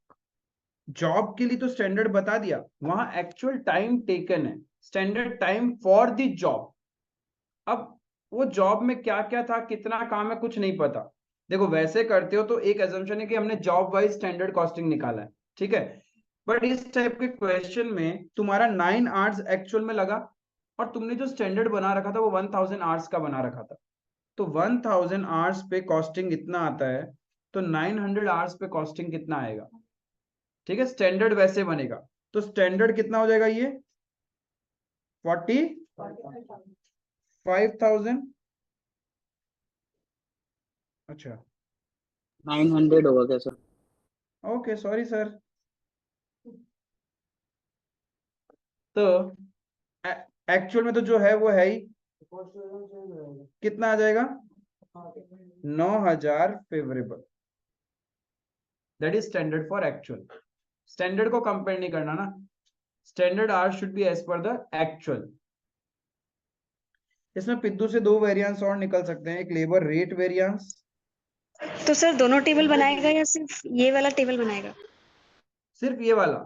जॉब के लिए तो स्टैंडर्ड बता दिया, वहां एक्चुअल टाइम टेकन है, standard time for the job. अब वो जॉब में क्या क्या था, कितना काम है, कुछ नहीं पता। देखो वैसे करते हो तो एक एजम्पशन है कि हमने जॉब वाइज स्टैंडर्ड कॉस्टिंग निकाला है, ठीक है। बट इस टाइप के क्वेश्चन में तुम्हारा 9 आवर्स एक्चुअल में लगा और तुमने जो स्टैंडर्ड बना रखा था वो 1000 आवर्स का बना रखा था। तो 1000 आवर्स पे कॉस्टिंग इतना आता है, तो 900 आवर्स पे कॉस्टिंग कितना आएगा, ठीक है। स्टैंडर्ड वैसे बनेगा, तो स्टैंडर्ड कितना हो जाएगा ये 45,000। अच्छा 900 होगा क्या सर? Okay, sorry sir. तो एक्चुअल में तो जो है वो है ही, कितना आ जाएगा 9,000 favourable, that is standard for actual. Standard को कंपेयर नहीं करना ना, standard hour should be as per the actual. इसमें पिद्दू से दो वेरिएंस और निकल सकते हैं, एक लेबर रेट वेरिएंस। तो सर दोनों टेबल बनाएगा या सिर्फ ये वाला टेबल बनाएगा? सिर्फ ये वाला,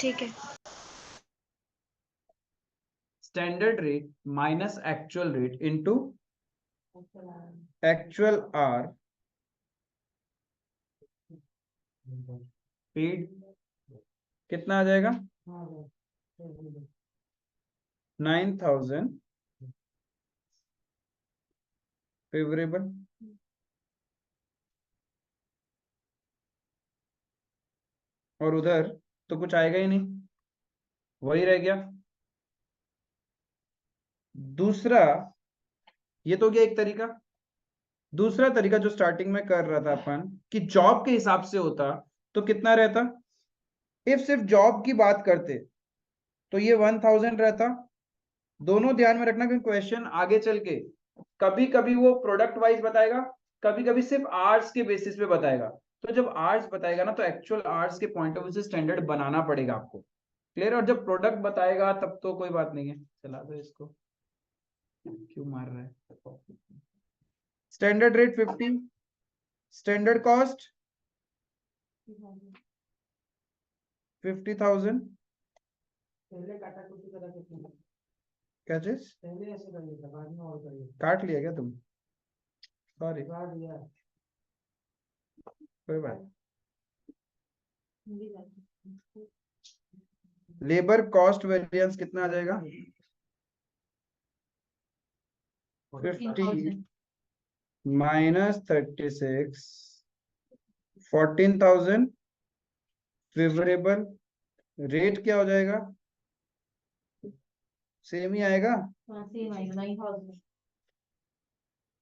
ठीक है। Standard rate minus actual rate into actual hour paid, कितना आ जाएगा 9,000 फेवरेबल। और उधर तो कुछ आएगा ही नहीं, वही रह गया। दूसरा, ये तो गया एक तरीका। दूसरा तरीका जो स्टार्टिंग में कर रहा था अपन कि जॉब के हिसाब से होता तो कितना रहता, इफ सिर्फ जॉब की बात करते तो ये 1000 रहता। दोनों ध्यान में रखना क्योंकि क्वेश्चन आगे चल के कभी कभी वो प्रोडक्ट वाइज बताएगा, कभी कभी सिर्फ आवर्स के बेसिस पे बताएगा। तो जब आवर्स बताएगा ना तो एक्चुअल आवर्स के पॉइंट ऑफ व्यू से स्टैंडर्ड बनाना पड़ेगा आपको, क्लियर। और जब प्रोडक्ट बताएगा तब तो कोई बात नहीं है, चला दो इसको, क्यों मार रहा है। Standard rate 50, standard cost 50,000। क्या चीज काट लिया क्या तुम? सॉरी, कोई बात। लेबर कॉस्ट वेरिएंस कितना आ जाएगा 50 माइनस 36, 14,000 फेवरेबल। रेट क्या हो जाएगा, सेम ही आएगा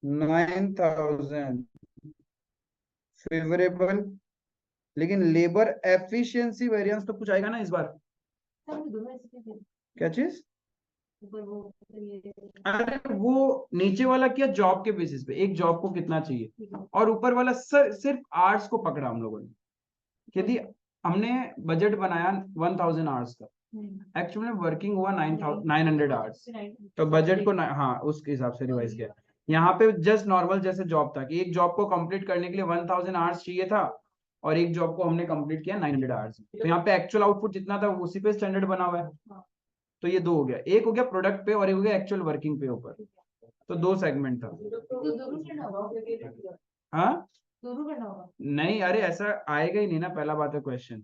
9,000 फेवरेबल। लेकिन लेबर एफिशिएंसी वेरिएंस तो कुछ आएगा ना इस बार। क्या चीज? अरे वो नीचे वाला किया जॉब के बेसिस पे, एक जॉब को कितना चाहिए, और ऊपर वाला सिर्फ आवर्स को पकड़ा हम लोगों ने। यदि हमने बजट बनाया 1000 आवर्स का, एक्चुअली वर्किंग हुआ 900 आवर्स, तो बजट को हाँ उसके हिसाब से रिवाइज किया। यहाँ पे जस्ट नॉर्मल जैसे जॉब था कि एक जॉब को कंप्लीट करने के लिए 1000 आवर्स चाहिए था और एक जॉब को हमने कंप्लीट किया 900 आवर्स। तो यहाँ पे एक्चुअल आउटपुट जितना था उसी पे स्टैंडर्ड बना हुआ है। तो ये दो हो गया, एक हो गया प्रोडक्ट पे और एक हो गया एक्चुअल वर्किंग पे ऊपर। तो दो सेगमेंट था। हाँ नहीं, अरे ऐसा आएगा ही नहीं ना, पहला बात है क्वेश्चन,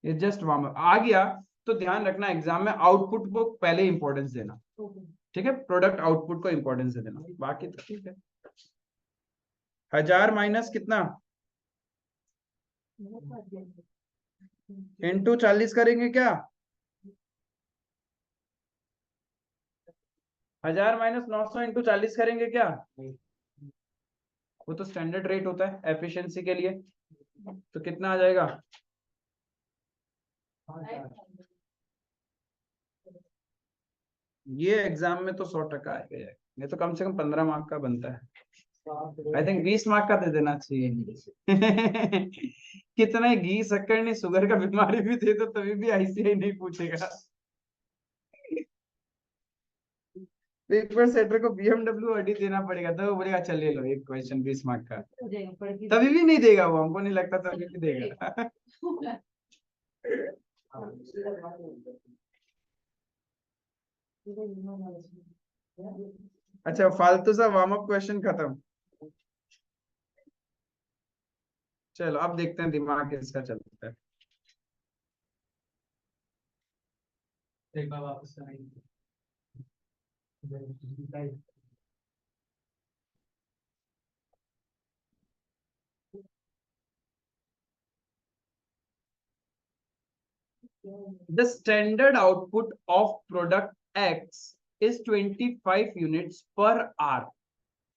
ये जस्ट वार्म अप आ गया। तो ध्यान रखना एग्जाम में आउटपुट को पहले इंपॉर्टेंस देना, ठीक है, प्रोडक्ट आउटपुट को इंपॉर्टेंस दे देना, बाकी तो ठीक है। 1000 माइनस कितना इंटू 40 करेंगे क्या, 1000 माइनस 900 इंटू 40 करेंगे क्या, वो तो स्टैंडर्ड रेट होता है एफिशिएंसी के लिए। तो कितना आ जाएगा ये एग्जाम में तो 100% आएगा यार, ये तो कम से कम 15 मार्क का बनता है। आई थिंक 20 मार्क का दे देना चाहिए। कितना ही घी शक्कर नहीं, शुगर का बीमारी भी दे दो तभी भी आईसीआई नहीं पूछेगा। पेपर सेटर को बीएमडब्ल्यू ऑडी देना पड़ेगा तो वो बोलेगा चल ले लो एक क्वेश्चन 20 मार्क का, तभी भी नहीं देगा वो, हमको नहीं लगता तभी भी देगा। अच्छा फालतू सा वार्म अप क्वेश्चन खत्म। चलो अब देखते हैं दिमाग किसका चलता है। एक बार वापस करेंगे। The standard output of product X is 25 units per hour.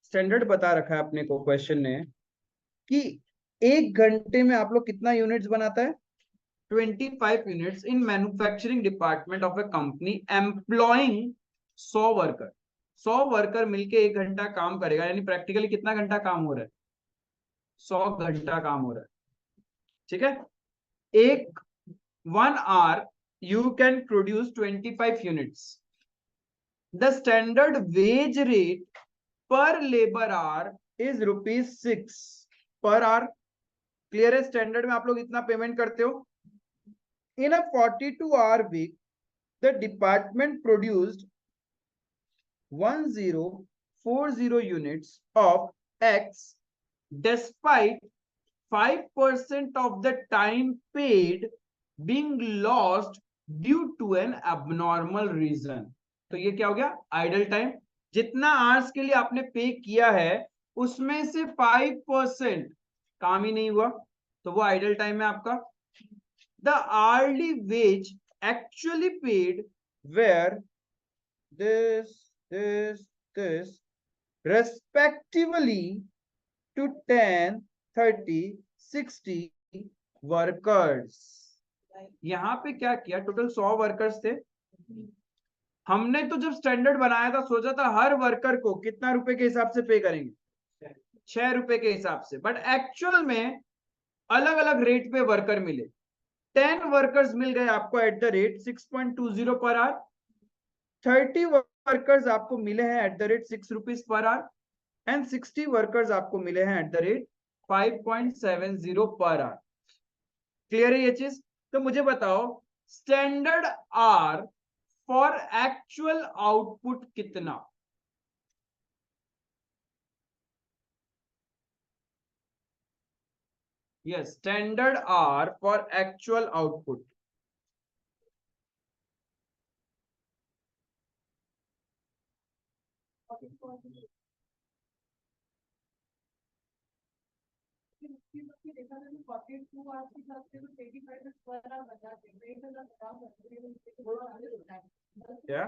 Standard बता रखा है अपने को क्वेश्चन ने कि एक घंटे में आप लोग कितना यूनिट्स बनाता है, 25 units in manufacturing department of A company employing 100 worker. 100 worker मिलके एक घंटा काम करेगा, यानी प्रैक्टिकली कितना घंटा काम हो रहा है, 100 घंटा काम हो रहा है। ठीक है, एक 1 hour you can produce 25 units. The standard wage rate per labor hour is ₹6 per hour. Clear है, स्टैंडर्ड में आप लोग इतना पेमेंट करते हो। In a 42-hour week, the department produced 1040 units of X despite 5% of the time paid being lost due to an abnormal reason। तो ये क्या हो गया, आइडल टाइम। जितना आवर्स के लिए आपने पे किया है उसमें से 5% काम ही नहीं हुआ तो वो आइडल टाइम है आपका। The hourly wage actually paid where this respectively to 10, 30, 60 workers. यहाँ पे क्या किया, टोटल 100 वर्कर्स थे। हमने तो जब स्टैंडर्ड बनाया था सोचा था हर वर्कर को कितना रुपए के हिसाब से पे करेंगे, 6 रुपए के हिसाब से, बट एक्चुअल में अलग अलग रेट पे वर्कर मिले। 10 वर्कर्स मिल गए आपको at the rate 6.20 per hour, 30 workers आपको मिले हैं at the rate 6 rupees per hour and 60 workers आपको मिले हैं at the rate 5.70 per hour. Clear है ये चीज। तो मुझे बताओ standard hour for actual output कितना। Yes, standard hour for actual output. क्या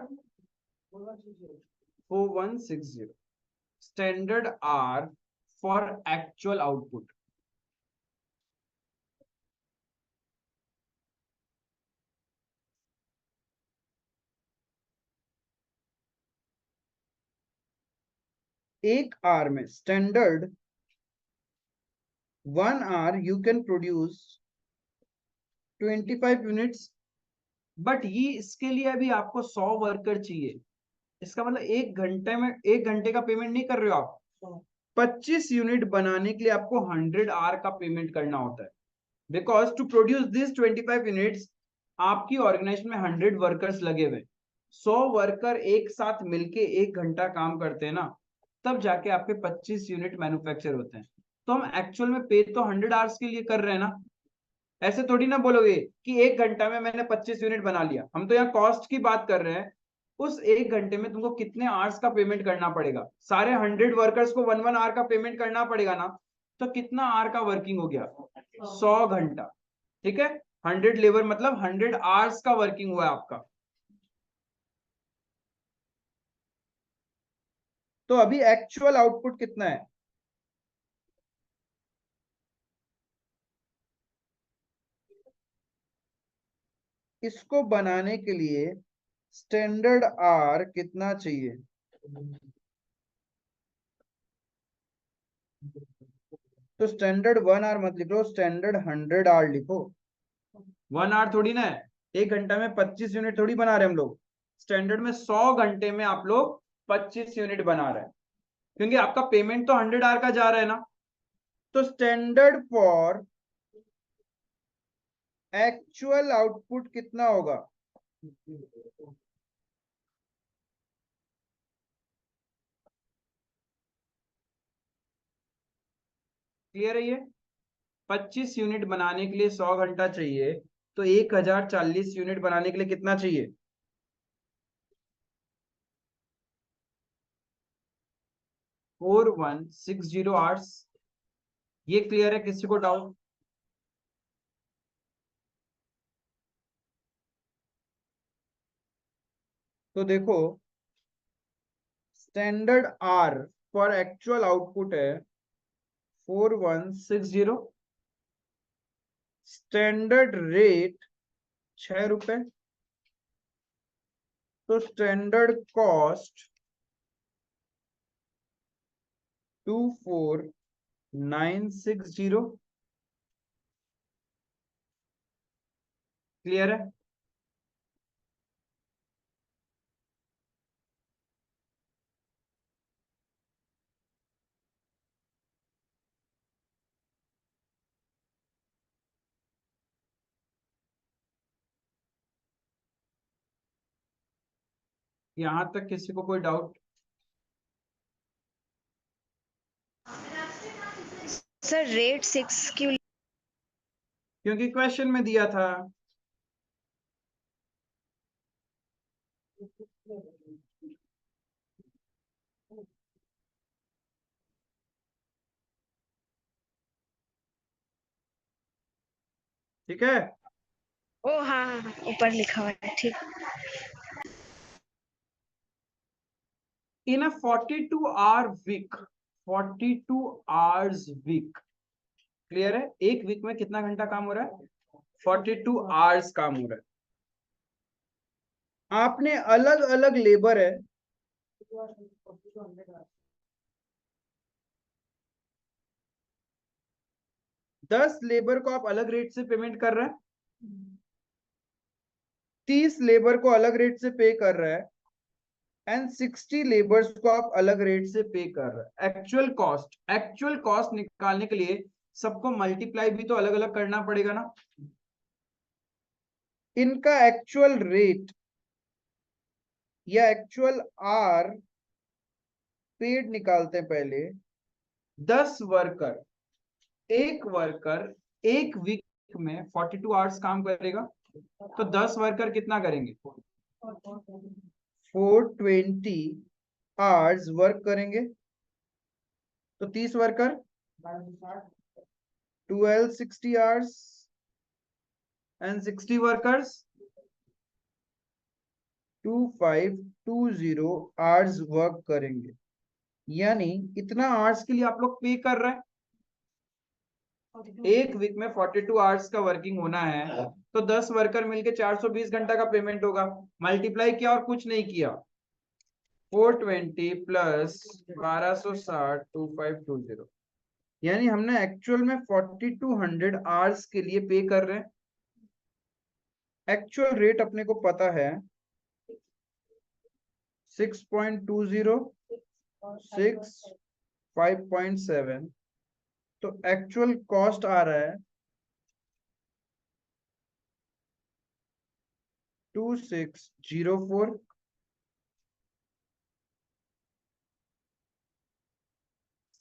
4160 standard hour for actual output. एक आवर में standard 1 hour you can produce 25 units, but ये इसके लिए अभी आपको 100 वर्कर चाहिए। इसका मतलब एक घंटे में, एक घंटे का पेमेंट नहीं कर रहे हो आप, 25 यूनिट बनाने के लिए आपको 100 आवर का पेमेंट करना होता है। Because to produce this 25 units आपकी ऑर्गेनाइजेशन में 100 वर्कर्स लगे हुए, 100 वर्कर एक साथ मिलके एक घंटा काम करते हैं ना, तब जाके आपके 25 यूनिट मैन्युफैक्चर होते हैं। तो हम एक्चुअल में पे तो 100 आवर्स के लिए कर रहे हैं ना, ऐसे थोड़ी ना बोलोगे कि एक घंटा में मैंने 25 यूनिट बना लिया। हम तो यहाँ कॉस्ट की बात कर रहे हैं, उस एक घंटे में तुमको कितने आवर्स का पेमेंट करना पड़ेगा, सारे 100 वर्कर्स को 1 आवर का पेमेंट करना पड़ेगा ना, तो कितना आवर का वर्किंग हो गया, 100 घंटा। ठीक है, 100 लेबर मतलब 100 आवर्स का वर्किंग हुआ है आपका। तो अभी एक्चुअल आउटपुट कितना है, इसको बनाने के लिए स्टैंडर्ड आर कितना चाहिए? तो स्टैंडर्ड 1 आवर मत लिखो, स्टैंडर्ड 100 आवर लिखो। 1 आवर थोड़ी ना है, 1 घंटा में 25 यूनिट थोड़ी बना रहे हम लोग। स्टैंडर्ड में 100 घंटे में आप लोग 25 यूनिट बना रहे हैं, क्योंकि आपका पेमेंट तो 100 आवर का जा रहा है ना। तो स्टैंडर्ड फॉर एक्चुअल आउटपुट कितना होगा? क्लियर है ये? 25 यूनिट बनाने के लिए 100 घंटा चाहिए, तो 1040 यूनिट बनाने के लिए कितना चाहिए? 4160 आवर्स। ये क्लियर है? किसी को डाउट? तो देखो, standard hour for actual output है 4160, स्टैंडर्ड रेट 6 रुपए, तो स्टैंडर्ड कॉस्ट 24960। क्लियर है? यहां तक किसी को कोई डाउट? सर रेट 6 क्यों? क्योंकि क्वेश्चन में दिया था। ठीक है? ओ हाँ हाँ हाँ, ऊपर लिखा हुआ है, ठीक। In a 42 hour week, 42 hours week, clear है? एक वीक में कितना घंटा काम हो रहा है? 42 आवर्स काम हो रहा है। आपने अलग अलग लेबर है, 10 लेबर को आप अलग रेट से पेमेंट कर रहे हैं, 30 लेबर को अलग रेट से पे कर रहा है, एंड 60 लेबर्स को आप अलग रेट से पे कर रहे हैं। एक्चुअल कॉस्ट निकालने के लिए सबको मल्टीप्लाई भी तो अलग अलग करना पड़ेगा ना। इनका एक्चुअल रेट या एक्चुअल आर पेड निकालते हैं पहले। 10 वर्कर, एक वर्कर एक वीक में 42 आवर्स काम करेगा, तो 10 वर्कर कितना करेंगे? 420 आवर्स वर्क करेंगे, तो 30 worker 1260 hours, and 60 workers 2520 hours work करेंगे। यानी इतना आवर्स के लिए आप लोग पे कर रहे हैं। एक वीक में 42 आवर्स का वर्किंग होना है, तो 10 वर्कर मिलके 420 घंटा का पेमेंट होगा। मल्टीप्लाई किया और कुछ नहीं किया। 420 प्लस 1260 2520, यानी हमने एक्चुअल में 4200 आवर्स के लिए पे कर रहे हैं। एक्चुअल रेट अपने को पता है 6.20 6 5.7, तो एक्चुअल कॉस्ट आ रहा है 2604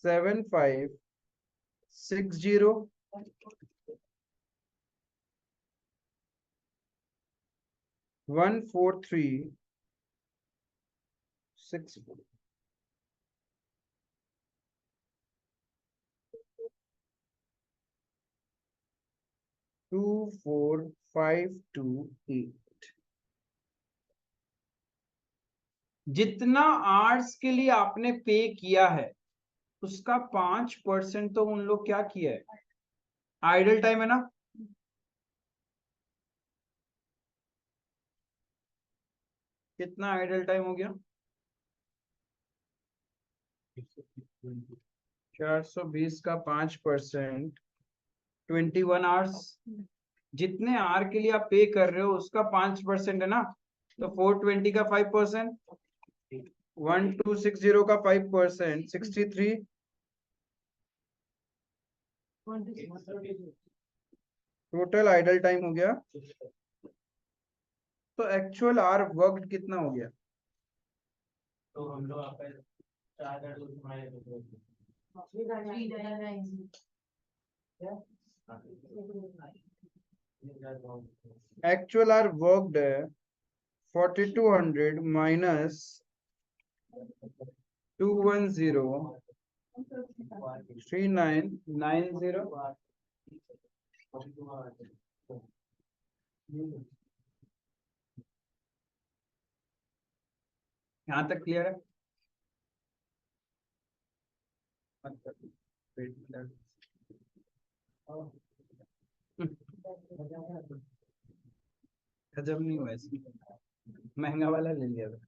7560 14364। 24528। जितना आर्ट्स के लिए आपने पे किया है उसका 5% तो उन लोग क्या किया है? आइडल टाइम है ना। कितना आइडल टाइम हो गया? 420 का 5%, 21 आवर्स। जितने आर के लिए आप पे कर रहे हो उसका 5% है ना, तो 420 का 5%, 1260 का 5%, 63। टोटल आइडल टाइम हो गया। तो एक्चुअल आर वर्कड कितना हो गया? तो हम लोग आपका 4,000 हमारे एक्चुअल आर वर्कड है 4200 माइनस 210 3990। यहाँ तक क्लियर है? गजब नहीं हुआ इसमें, महंगा वाला ले लिया था,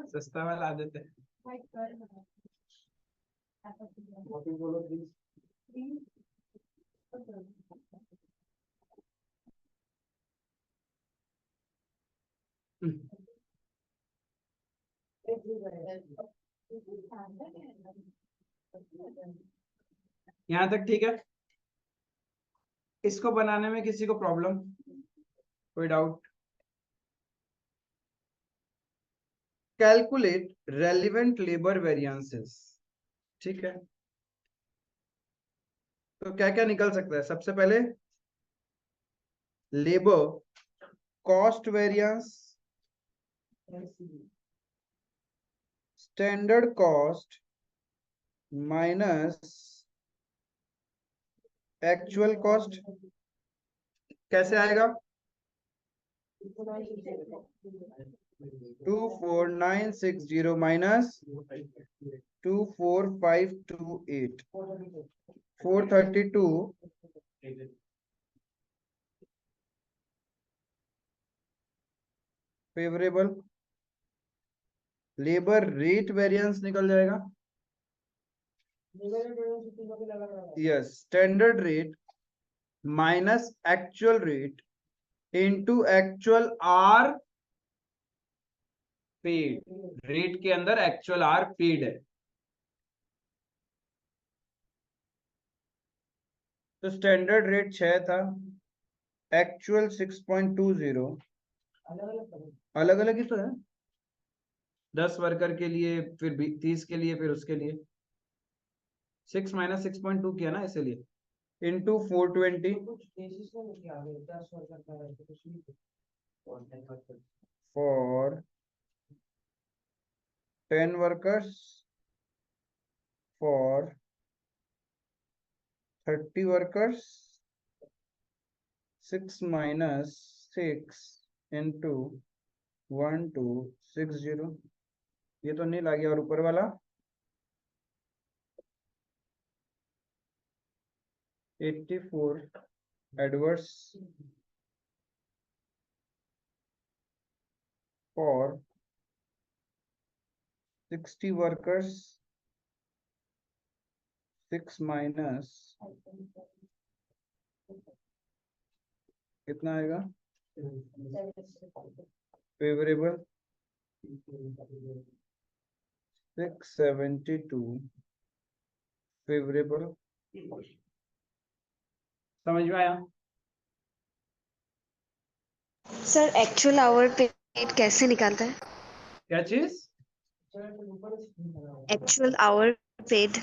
सस्ता वाला आ देते। यहाँ तक ठीक है? इसको बनाने में किसी को प्रॉब्लम, कोई doubt? Calculate relevant labour variances. ठीक है, तो क्या क्या निकल सकता है? सबसे पहले labour cost variance, standard cost minus actual cost. कैसे आएगा? 24960 minus 24528, 432 favourable. Labour rate variance निकल जाएगा। Yes, standard rate minus actual rate into actual hour paid. Rate के अंदर एक्चुअल आर पेड है, तो स्टैंडर्ड रेट 6 था, एक्चुअल 6.20। अलग अलग ही तो है, 10 वर्कर के लिए, फिर 30 के लिए, फिर उसके लिए 6 माइनस 6.2 किया ना, इसलिए into 420 for 10 workers for 30 workers, 6 minus 6 into 1260। ये तो नहीं लगे, और ऊपर वाला 84 एडवर्स फॉर 60 वर्कर्स, 6 माइनस कितना आएगा? Favourable 672 favourable. समझ में आया? सर एक्चुअल आवर पेड कैसे निकालता है? क्या चीज? Actual hour paid.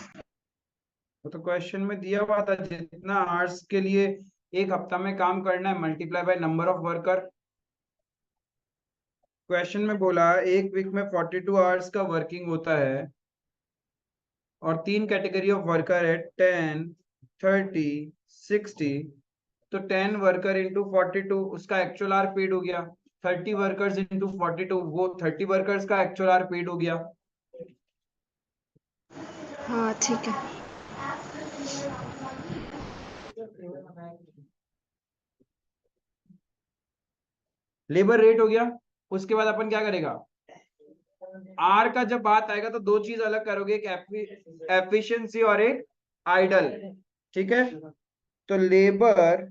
वो तो क्वेश्चन में दिया हुआ था, जितना आवर्स के लिए एक हफ्ता में काम करना है multiply by number of worker. Question में बोला एक वीक में 42 आवर्स का वर्किंग होता है, और 3 कैटेगरी ऑफ वर्कर है, 10, 30, 60। तो 10 वर्कर इंटू 42 उसका एक्चुअल आर पेड हो गया, 30 वर्कर्स इंटू 42 वो 30 वर्कर्स का एक्चुअल आर पेड हो गया। हाँ ठीक है। लेबर रेट हो गया, उसके बाद अपन क्या करेगा, आर का जब बात आएगा तो दो चीज अलग करोगे, एक एफिशिएंसी और एक आइडल, ठीक है। तो labour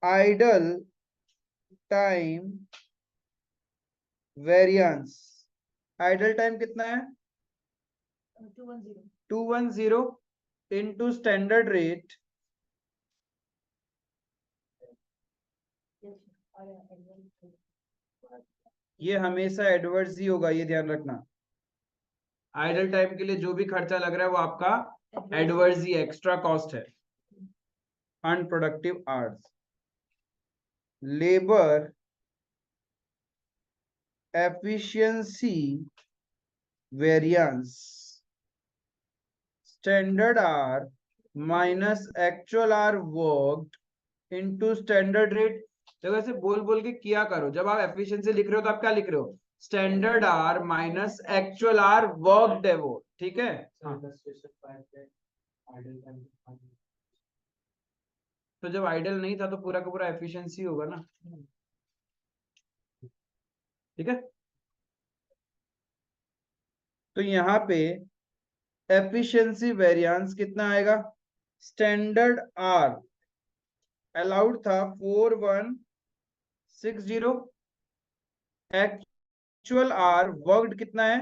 idle time variance, idle time कितना है 210 इंटू स्टैंडर्ड रेट, ये हमेशा एडवर्स ही होगा, ये ध्यान रखना। आइडल टाइम के लिए जो भी खर्चा लग रहा है वो आपका एडवर्स ही एक्स्ट्रा कॉस्ट है, unproductive hours. Labour efficiency variance, standard hour minus actual hour worked into standard rate. देखो ऐसे बोल बोल के किया करो, जब आप एफिशिएंसी लिख रहे हो तो आप क्या लिख रहे हो, standard hour minus actual hour worked है वो, ठीक है। हाँ। तो जब आइडल नहीं था तो पूरा का पूरा एफिशिएंसी होगा ना, ठीक है। तो यहाँ पे एफिशिएंसी वेरिएंस कितना आएगा, स्टैंडर्ड आर अलाउड था 4160, एक्चुअल आर वर्कड कितना है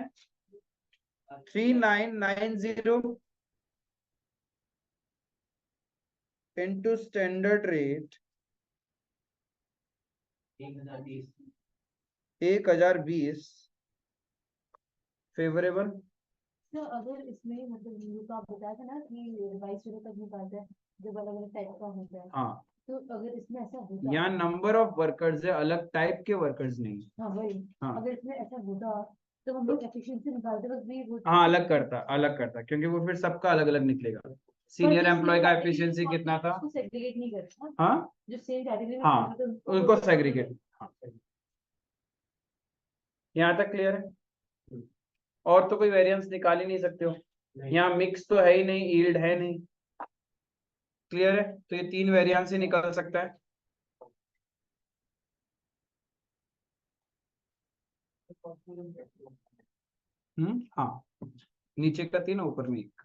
3990 इनटू स्टैंडर्ड रेट 1020 फेवरेबल। तो अगर इसमें मतलब ये तो आप बताया था ना कि 22 तक निकालते हैं जब अलग अलग टाइप का होता है, हाँ, तो अगर इसमें ऐसा होता, यहाँ नंबर ऑफ वर्कर्स है, अलग टाइप के वर्कर्स नहीं। हाँ वही, हाँ। अगर इसमें ऐसा होता तो हम लोग एफिशिएंसी निकालते वक्त भी वो हाँ अलग करता क्योंकि वो फिर सबका अलग अलग निकलेगा। सीनियर एम्प्लॉय का एफिशिएंसी कितना था, उसको सेग्रीगेट नहीं करता, हाँ जो सेम कैटेगरी में हाँ होते हैं, उनको सेग्रीगेट। हाँ, यहाँ तक क्लियर है। और तो कोई वेरिएंस निकाल ही नहीं सकते हो, यहाँ मिक्स तो है ही नहीं, यील्ड है नहीं, क्लियर है। तो ये तीन वेरिएंस ही निकल सकता है। हाँ, नीचे का तीन ऊपर में एक,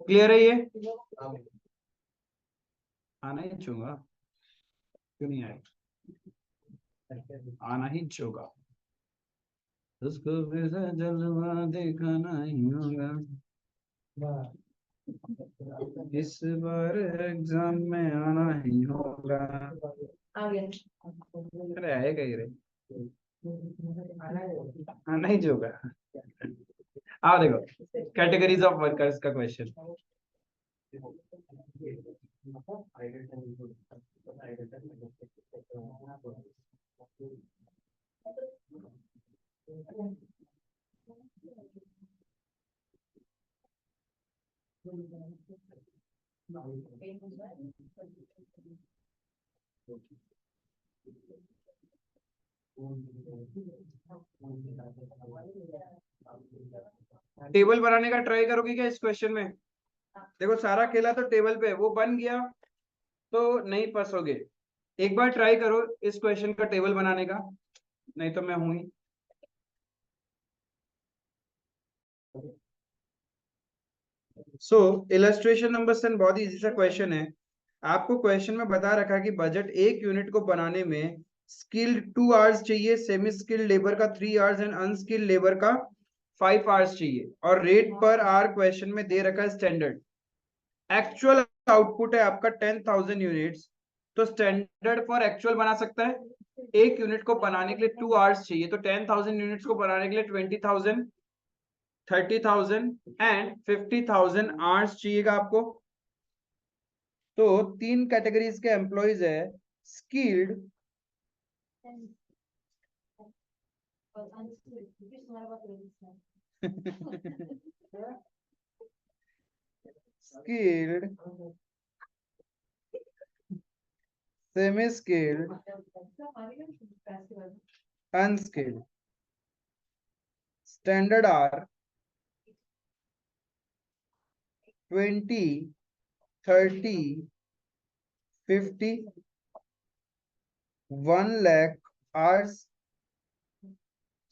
क्लियर है ये। आना ही चूंगा, क्यों नहीं आए, आना ही चूंगा, उसको फिर से जलवा दिखाना ही होगा, इस बार एग्जाम में आना ही होगा। आ गया। अरे आएगा ही रे, आना ही चूंगा। आओ देखो, कैटेगरीज ऑफ वर्कर्स का क्वेश्चन। टेबल बनाने का ट्राई करोगे क्या इस क्वेश्चन में। देखो सारा खेला तो टेबल पे, वो बन गया तो नहीं फंसोगे। एक बार ट्राई करो इस क्वेश्चन का टेबल बनाने का, नहीं तो मैं हूं ही। सो इलस्ट्रेशन नंबर 7 बहुत ही इजी सा क्वेश्चन है। आपको क्वेश्चन में बता रखा है कि बजट एक यूनिट को बनाने में स्किल्ड 2 आवर्स चाहिए, सेमी स्किल्ड लेबर का 3 आवर्स एंड अनस्किल्ड लेबर का 5 आवर्स चाहिए, और रेट पर आवर क्वेश्चन में दे रखा है स्टैंडर्ड। एक्चुअल आउटपुट है आपका 10,000 यूनिट्स, तो स्टैंडर्ड फॉर एक्चुअल बना सकता है। एक यूनिट को बनाने के लिए 2 आवर्स चाहिए, तो 10,000 यूनिट्स को बनाने के लिए 20,000, 30,000 एंड 50,000 आवर्स चाहिएगा आपको। तो तीन कैटेगरीज के एम्प्लॉइज है, skilled, skilled, semi skilled, unskilled. Standard hour 20, 30, 50 1 lakh hours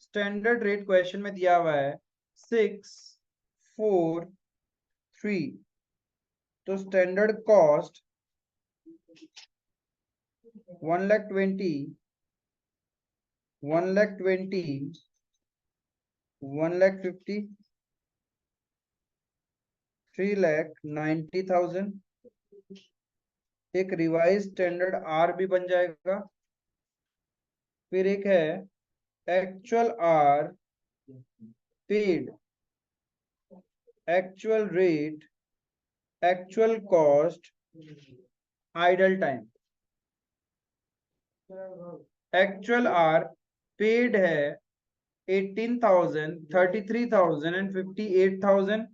standard rate question में दिया हुआ है 643, तो स्टैंडर्ड कॉस्ट 1,20,000 1,20,000 1,50,000 3,90,000। एक रिवाइज स्टैंडर्ड आर भी बन जाएगा। फिर एक है actual hour paid, actual rate, actual cost, idle time. Actual hour paid है 18,000, 33,000 एंड 58,000।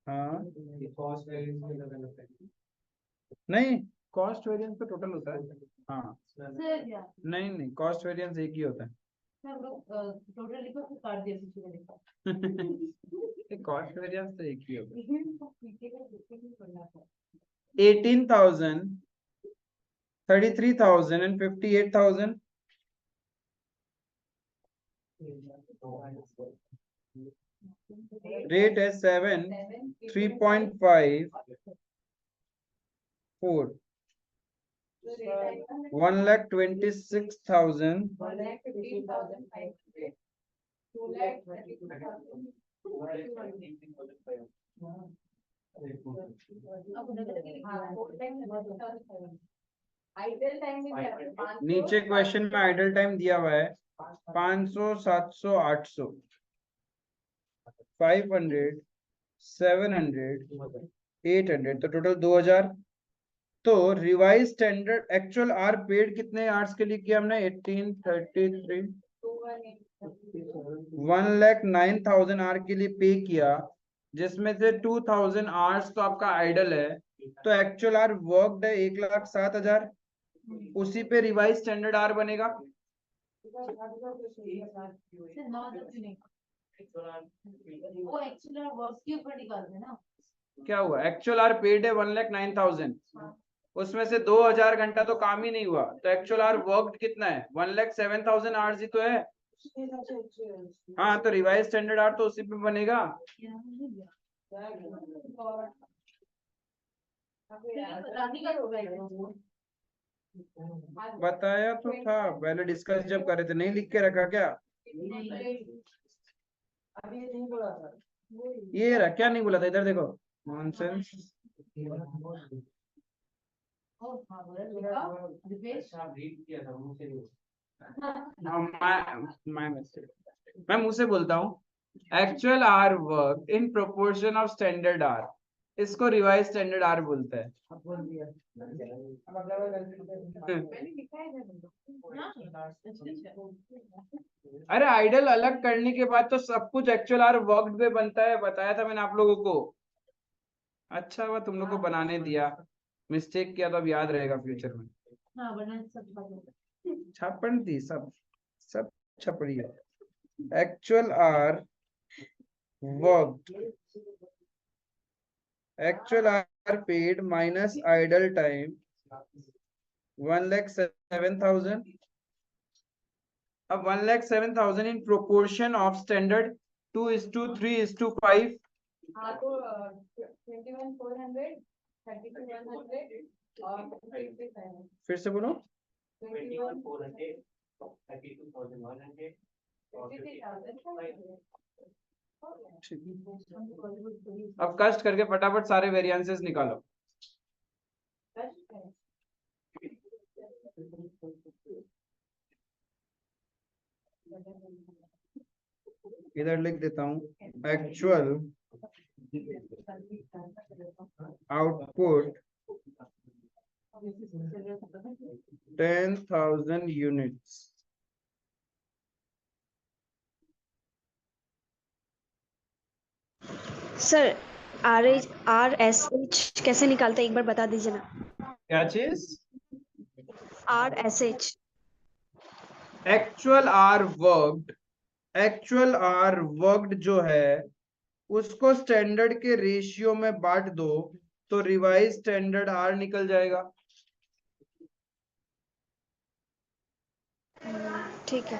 हाँ कॉस्ट वैल्यूज में अलग अलग है। नहीं, कॉस्ट वेरिएंस तो टोटल होता है। हाँ सर या नहीं नहीं, कॉस्ट वेरिएंस एक ही होता है। सर लोग टोटल लिखो फिर काट दिया पीछे का लिखो। कॉस्ट वेरिएंस तो एक ही होता है। पीछे का लिखके नहीं पढ़ना था। 18,000, 33,000 एंड 58,000। रेट है 7, 3.54, 1,26,000, आइडल टाइम में क्या है? नीचे क्वेश्चन में आइडल टाइम दिया हुआ है 500, 700, 800, 500, 700, 800, तो टोटल 2,000। तो revise standard actual hour paid कितने आवर्स के लिए किया हमने? 1833, 1,09,000 आवर के लिए पे किया, जिसमें से 2,000 आवर्स तो आपका आइडल है, तो एक्चुअल आर वर्कड है 1,07,000। उसी पे रिवाइज स्टैंडर्ड आर बनेगा। सर 9 तक नहीं। वो एक्चुअली वर्क के ऊपर निकालते हैं ना। क्या हुआ? एक्चुअल आर पेड है 1,09,000, उसमें से 2,000 घंटा तो काम ही नहीं हुआ, तो एक्चुअल आर वर्कड कितना है? 1,07,000 आवर्स ही तो है। हाँ, तो रिवाइज स्टैंडर्ड आर तो उसी पे बनेगा। बताया तो था पहले, डिस्कस जब करे थे। नहीं लिख के रखा क्या? ये रहा, क्या नहीं बोला था? इधर देखो, नॉनसेंस। मैं मुंह से बोलता हूँ। Actual hour work in proportion of standard hour, इसको रिवाइज स्टैंडर्ड आर बोलते हैं। अरे आइडल अलग करने के बाद तो सब कुछ एक्चुअल आर वर्कड पे बनता है, बताया था मैंने आप लोगों को। अच्छा हुआ तुम लोग को बनाने दिया, मिस्टेक किया तो अब याद रहेगा फ्यूचर में। छापन थी, सब सब छपड़ी है। Actual hour worked, actual hour paid minus idle time 1,07,000। अब 1,07,000 इन प्रोपोर्शन ऑफ स्टैंडर्ड 2:3:5। हाँ तो 21,400, 32,100 और 55,000। फिर से बोलो। 21,400, 32,100 और 55,000। अब कष्ट करके फटाफट सारे वेरिएंसेस निकालो। इधर लिख देता हूँ, actual output 10,000 units. Sir RSH कैसे निकालते हैं, एक बार बता दीजिए ना। क्या चीज? RSH actual hour worked, actual hour worked जो है उसको स्टैंडर्ड के रेशियो में बांट दो, तो रिवाइज स्टैंडर्ड आर निकल जाएगा। ठीक है।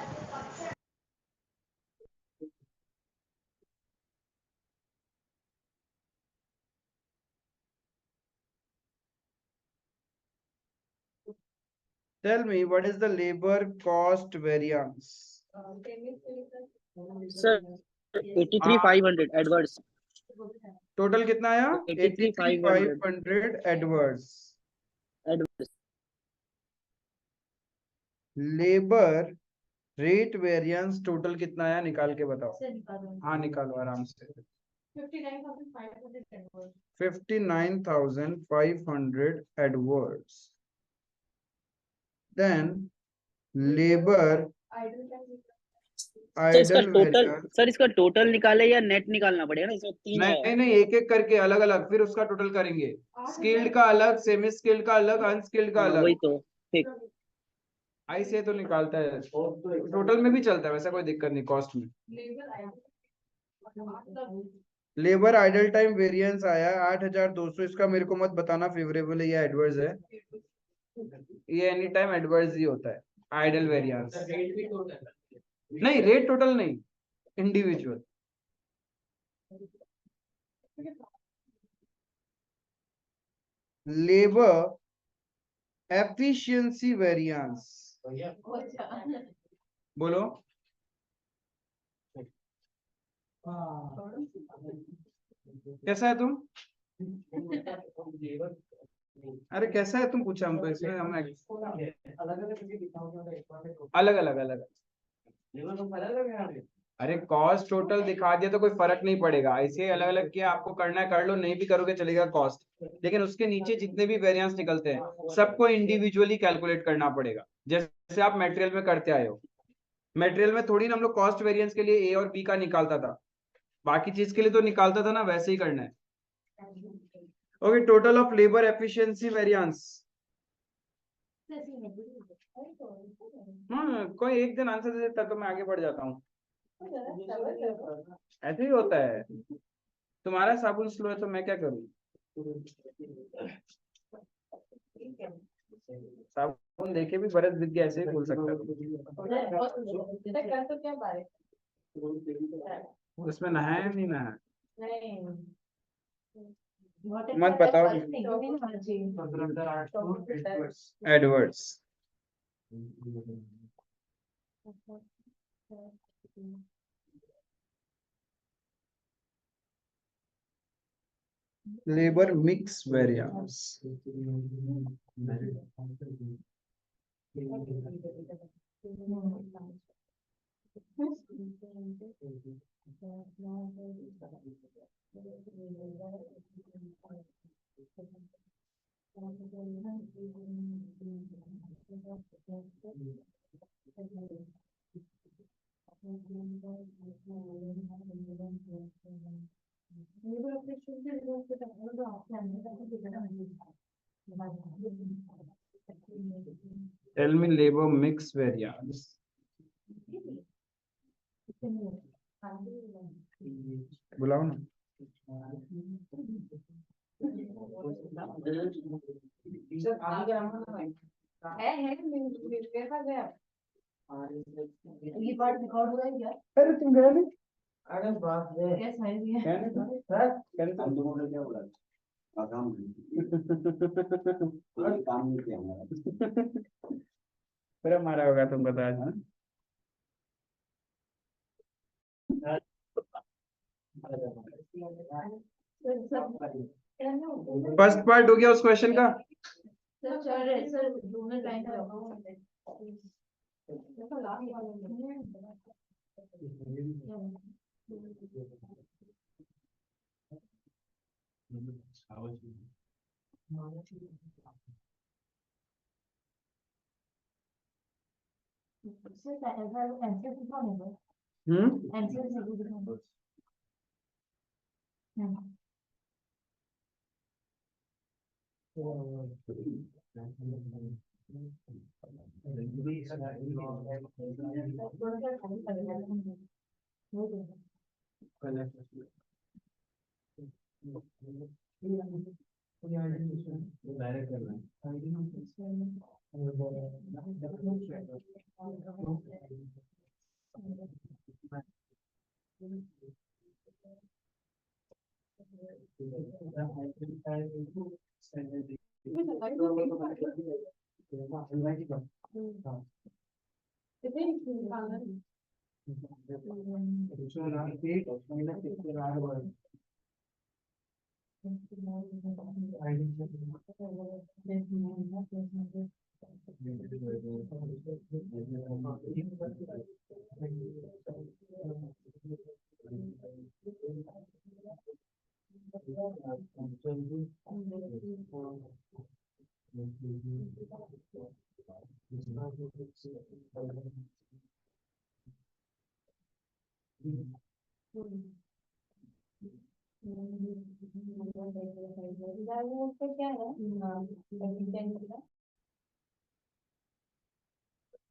Tell me what is the labor cost variance? Sir 83,500 adverse. Total कितना आया? 83,500 83,500 adverse. Adverse. Labour rate variance total कितना आया निकाल के बताओ। से निकालो। हाँ निकालो आराम से। 59,500 adverse. 59,500 adverse. Then labor sir इसका idle टोटल, variance। सर इसका टोटल निकाले या नेट निकालना पड़ेगा ना, इसमें तीन है। नहीं नहीं, एक एक करके अलग अलग फिर उसका टोटल करेंगे। स्किल्ड का अलग, सेमी स्किल्ड का अलग, अनस्किल्ड का हाँ, अलग। वही तो। ठीक। ऐसे तो निकालता है, टोटल में भी चलता है वैसा, कोई दिक्कत नहीं कॉस्ट में। लेबर आइडल टाइम वेरिएंस आया 8,200। इसका मेरे को मत बताना फेवरेबल है या एडवर्स है, ये एनी टाइम एडवर्स ही होता है आइडल वेरिएंस। रेट भी टोटल नहीं रेट टोटल नहीं, इंडिविजुअल। लेबर एफिशिएंसी वेरिएंस बोलो। कैसा है तुम? अरे कैसा है तुम पूछा हमको, इसमें हमने अलग अलग अलग। अरे कॉस्ट टोटल दिखा दिया तो कोई फर्क नहीं पड़ेगा, ऐसे अलग अलग किया, आपको करना है कर लो, नहीं भी करोगे चलेगा कॉस्ट। लेकिन उसके नीचे जितने भी वेरिएंस निकलते हैं सबको इंडिविजुअली कैलकुलेट करना पड़ेगा, जैसे आप मटेरियल में करते आए हो। मटेरियल में थोड़ी ना हम लोग कॉस्ट वेरिएंस के लिए ए और बी का निकालता था, बाकी चीज के लिए तो निकालता था ना, वैसे ही करना है। Okay, total of labour efficiency variance. कोई एक दिन आंसर दे देता तो मैं आगे बढ़ जाता हूँ, ऐसे ही होता है। तुम्हारा साबुन स्लो है तो मैं क्या करूँ? साबुन देखे भी बरस बीत गया, ऐसे ही बोल सकता हूँ। उसमें नहाया है नहीं नहाया? मत बताओ। Adverse. Labour mix variance. Tell me labor mix variance. बुलाओ ना। ये पार्ट रिकॉर्ड हो रहा है क्या? अरे तुम गए नहीं? अरे बाप रे यस है ये। हम दोनों ने क्या बोला? काम नहीं किया हमारा। पूरा मारा होगा तुम बता। फर्स्ट पार्ट हो गया उस क्वेश्चन का। सर चल रहे सर, दोनों लाइन का सर आंसर दिखाओ। आंसर जरूर दिखाओ।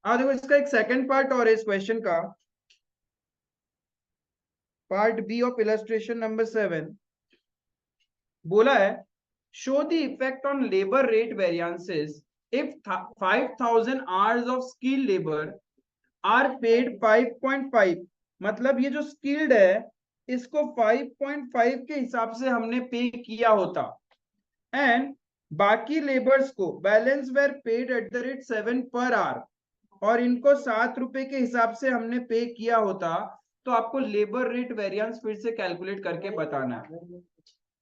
हाँ देखो, इसका एक सेकंड पार्ट और है इस क्वेश्चन का, part B of illustration number 7। बोला है show the effect on labour rate variances if 5000 hours of skilled labour are paid 5.5। मतलब ये जो स्किल्ड है इसको 5.5 के हिसाब से हमने पे किया होता, एंड बाकी लेबर्स को balance were paid at the rate 7 per hour, और इनको 7 रुपए के हिसाब से हमने पे किया होता, तो आपको लेबर रेट वेरिएंस फिर से कैलकुलेट करके बताना है।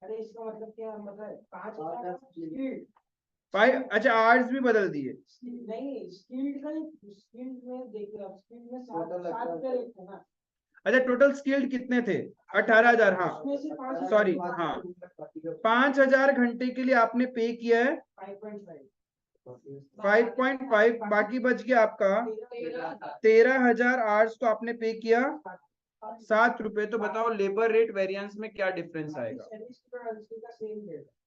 अरे इसका मतलब क्या, मतलब 5 स्किल्ड, अच्छा आवर्स भी बदल दिए। नहीं स्किल्ड का, स्किल्ड में देखिए आप, स्किल्ड में 7 पे लिखते ना। अच्छा टोटल स्किल्ड कितने थे? 18,000। हाँ उसमें से 5 सॉरी, हाँ 5,000 घंटे के लिए आपने पे किया है 5.5, बाकी बच गया आपका 13,000 आवर्स को आपने पे किया 7 रुपए। तो बताओ लेबर रेट वेरिएंस में क्या डिफरेंस आएगा?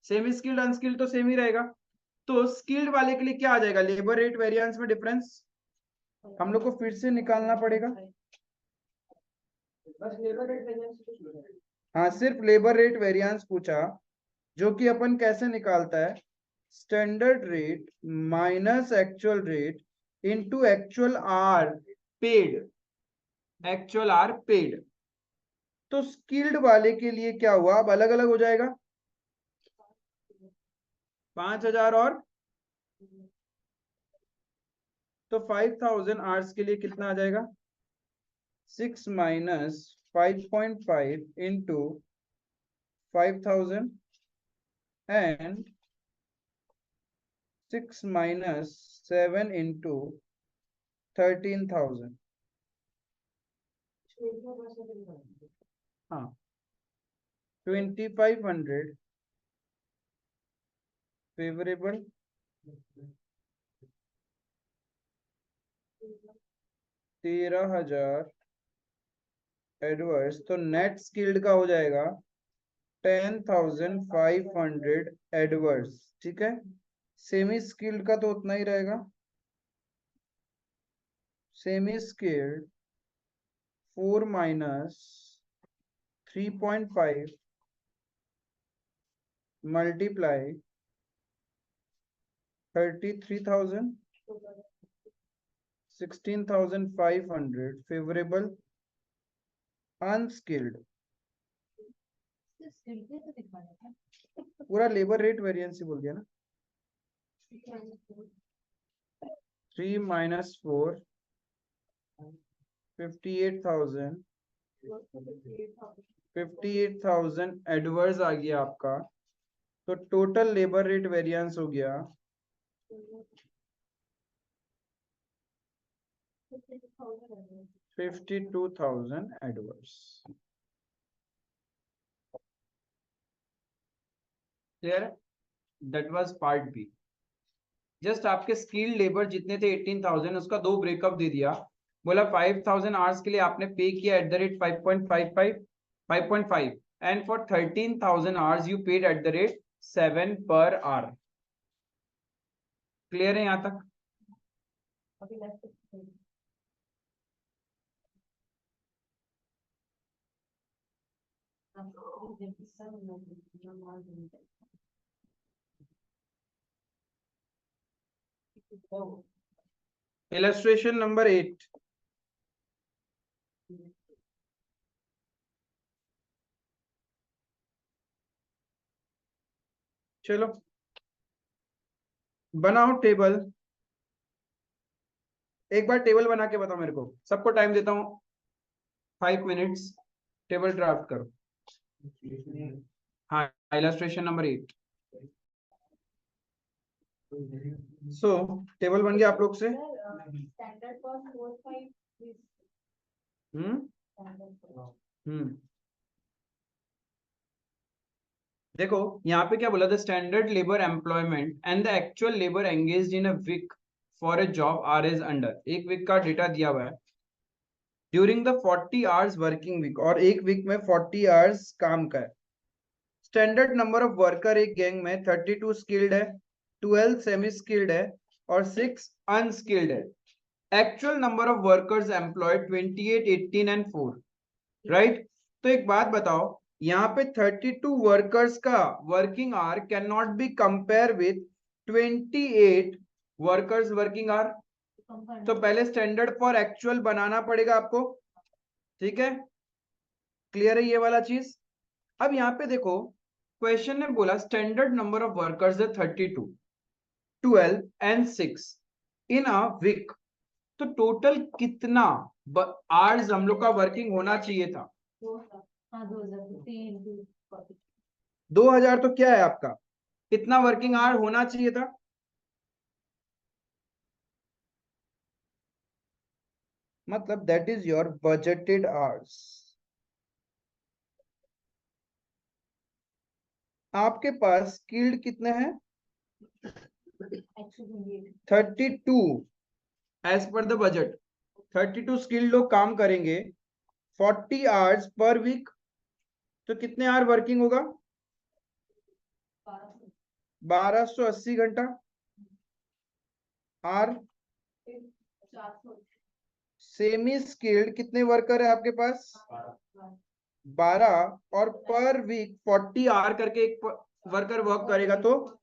सेमी स्किल्ड अनस्किल्ड तो सेम ही रहेगा, तो स्किल्ड वाले के लिए क्या आ जाएगा लेबर रेट वेरिएंस में डिफरेंस? हम लोग को फिर से निकालना पड़ेगा। हाँ सिर्फ लेबर रेट वेरिएंस पूछा, जो कि अपन कैसे निकालता है, standard rate minus actual rate into actual hour paid, actual hour paid. तो स्किल्ड वाले के लिए क्या हुआ, अब अलग अलग हो जाएगा, 5,000 और तो 5,000 आवर्स के लिए कितना आ जाएगा, 6 minus 5.5 into 5,000 and 6 minus 7 into 13,000। हाँ 2,500 फेवरेबल, 13,000 एडवर्स। तो नेट स्किल्ड का हो जाएगा 10,500 एडवर्स। ठीक है, सेमी स्किल्ड का तो उतना ही रहेगा, semi skilled 4 minus 3.5 multiply 33,000 16,500 favourable, unskilled पूरा लेबर रेट वेरिएंस ही बोल दिया ना। 3 माइनस 4 58,000 एडवर्स आ गया आपका। तो टोटल लेबर रेट वेरिएंस हो गया 52,000 adverse. Clear? That was part B. Just आपके स्किल्ड लेबर जितने थे 18,000, उसका दो ब्रेकअप दे दिया। बोला 5,000 आवर्स के लिए आपने पे किया at the rate 5.5 and for 13,000 hours you paid at the rate 7 per hour. Clear है यहाँ तक? Illustration number 8। चलो बनाओ टेबल। एक बार टेबल बना के बताओ मेरे को, सबको टाइम देता हूँ 5 मिनट्स। टेबल ड्राफ्ट करो। हाँ, इलस्ट्रेशन नंबर 8। सो टेबल बन गया आप लोग से। Standard for 4-5 is hmm standard for. हम्म देखो यहाँ पे क्या बोला था, standard labour employment and the actual labour engaged in a week for a job are as under. एक वीक का डेटा दिया हुआ है during the 40 hours working week, और एक वीक में 40 आवर्स काम का है। स्टैंडर्ड नंबर ऑफ वर्कर एक गैंग में 32 स्किल्ड है, 12 सेमी स्किल्ड है और 6 अनस्किल्ड है। Actual number of workers employed 28, 18 and 4, right. तो एक बात बताओ, यहाँ पे 32 वर्कर्स का working hour can not be compare with 28 workers working hour. तो पहले स्टैंडर्ड फॉर एक्चुअल बनाना पड़ेगा आपको, ठीक है। क्लियर है ये वाला चीज। अब यहाँ पे देखो क्वेश्चन ने बोला स्टैंडर्ड नंबर ऑफ वर्कर्स है 32, 12 एंड 6 इन अ वीक। तो टोटल कितना आवर्स हम लोग का वर्किंग होना चाहिए था? 2000 तो क्या है आपका, कितना वर्किंग आवर होना चाहिए था? मतलब that is your budgeted hours. आपके पास स्किल्ड कितने हैं? 32 as per the budget. 32 skilled लोग काम करेंगे 40 आवर्स पर वीक। तो कितने आवर वर्किंग होगा? 1280 घंटा। आर सेमी स्किल्ड कितने वर्कर है आपके पास? 12, और पर वीक 40 आवर करके एक वर्कर वर्क करेगा तो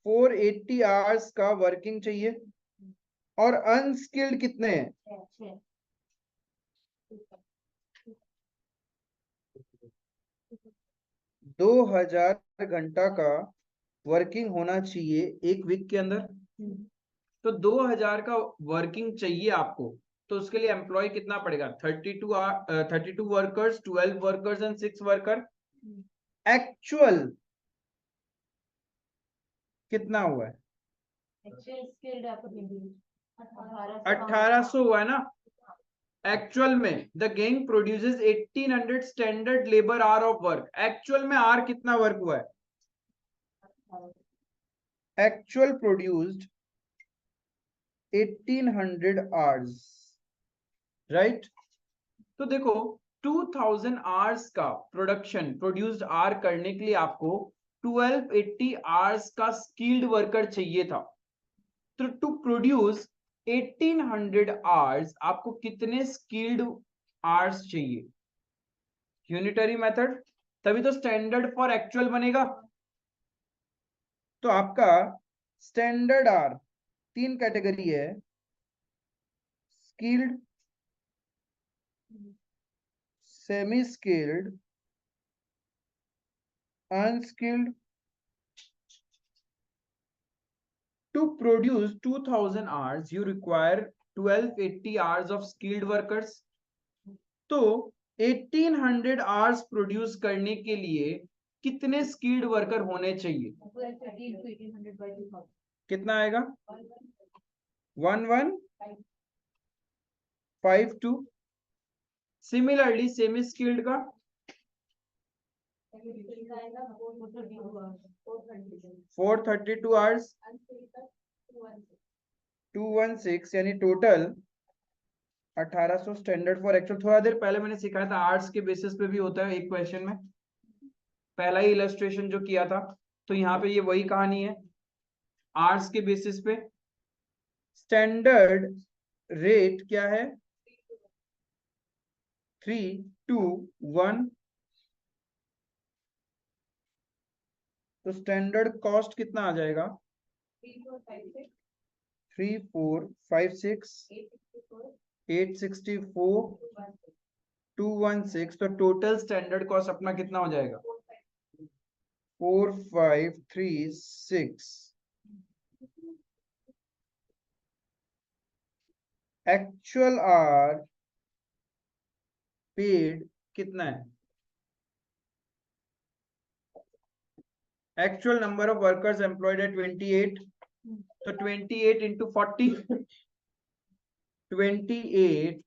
480 आवर्स का वर्किंग चाहिए। और अनस्किल्ड कितने हैं? 2000 घंटा का वर्किंग होना चाहिए एक वीक के अंदर। तो 2000 का वर्किंग चाहिए आपको, तो उसके लिए एम्प्लॉय कितना पड़ेगा? 32 workers, 12 workers and 6 worker. Actual कितना हुआ है? 1800 हुआ है ना एक्चुअल में। The gang produces 1800 standard labour hour of work. Actual में आर कितना वर्क हुआ है? Actual produced 1800 hours, right. तो देखो 2000 आवर्स का प्रोडक्शन प्रोड्यूस्ड आर करने के लिए आपको 1280 आवर्स का स्किल्ड वर्कर चाहिए था। तो टू प्रोड्यूस 1800 आवर्स आपको कितने स्किल्ड आवर्स चाहिए? यूनिटरी मेथड, तभी तो स्टैंडर्ड फॉर एक्चुअल बनेगा। तो आपका स्टैंडर्ड आर 3 कैटेगरी है, skilled, semi skilled, unskilled. To produce 2000 hours, you require 1280 hours of skilled workers. तो 1800 hours प्रोड्यूस करने के लिए कितने स्किल्ड वर्कर होने चाहिए? कितना आएगा? 1152। सिमिलरली सेमी स्किल्ड का 432 आवर्स, 216, यानी टोटल 1800 स्टैंडर्ड फॉर एक्चुअल। थोड़ा देर पहले मैंने सिखाया था आर्ट्स के बेसिस पे भी होता है एक क्वेश्चन में, पहला ही इलस्ट्रेशन जो किया था। तो यहाँ पे ये वही कहानी है, आर्ट्स के बेसिस पे। स्टैंडर्ड रेट क्या है? 321। तो स्टैंडर्ड कॉस्ट कितना आ जाएगा? 3456 864 216। तो टोटल स्टैंडर्ड कॉस्ट अपना कितना हो जाएगा? 4536। एक्चुअल आर पेड कितना है? Actual number of workers employed है 28। तो 28 इंटू 40, 28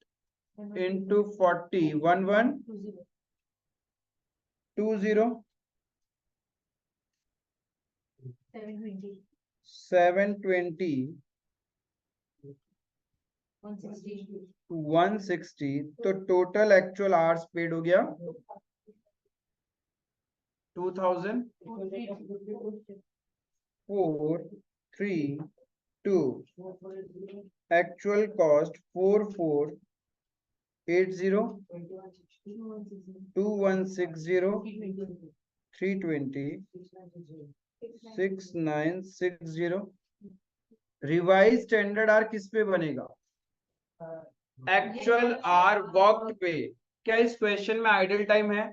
इंटू 40 1120 720 160। तो टोटल एक्चुअल आवर्स पेड हो गया 2432। Actual cost 4480 2160 320 6960। Revise standard hour किस पे बनेगा? एक्चुअल आर वर्कड पे। क्या इस क्वेश्चन में आइडल टाइम है?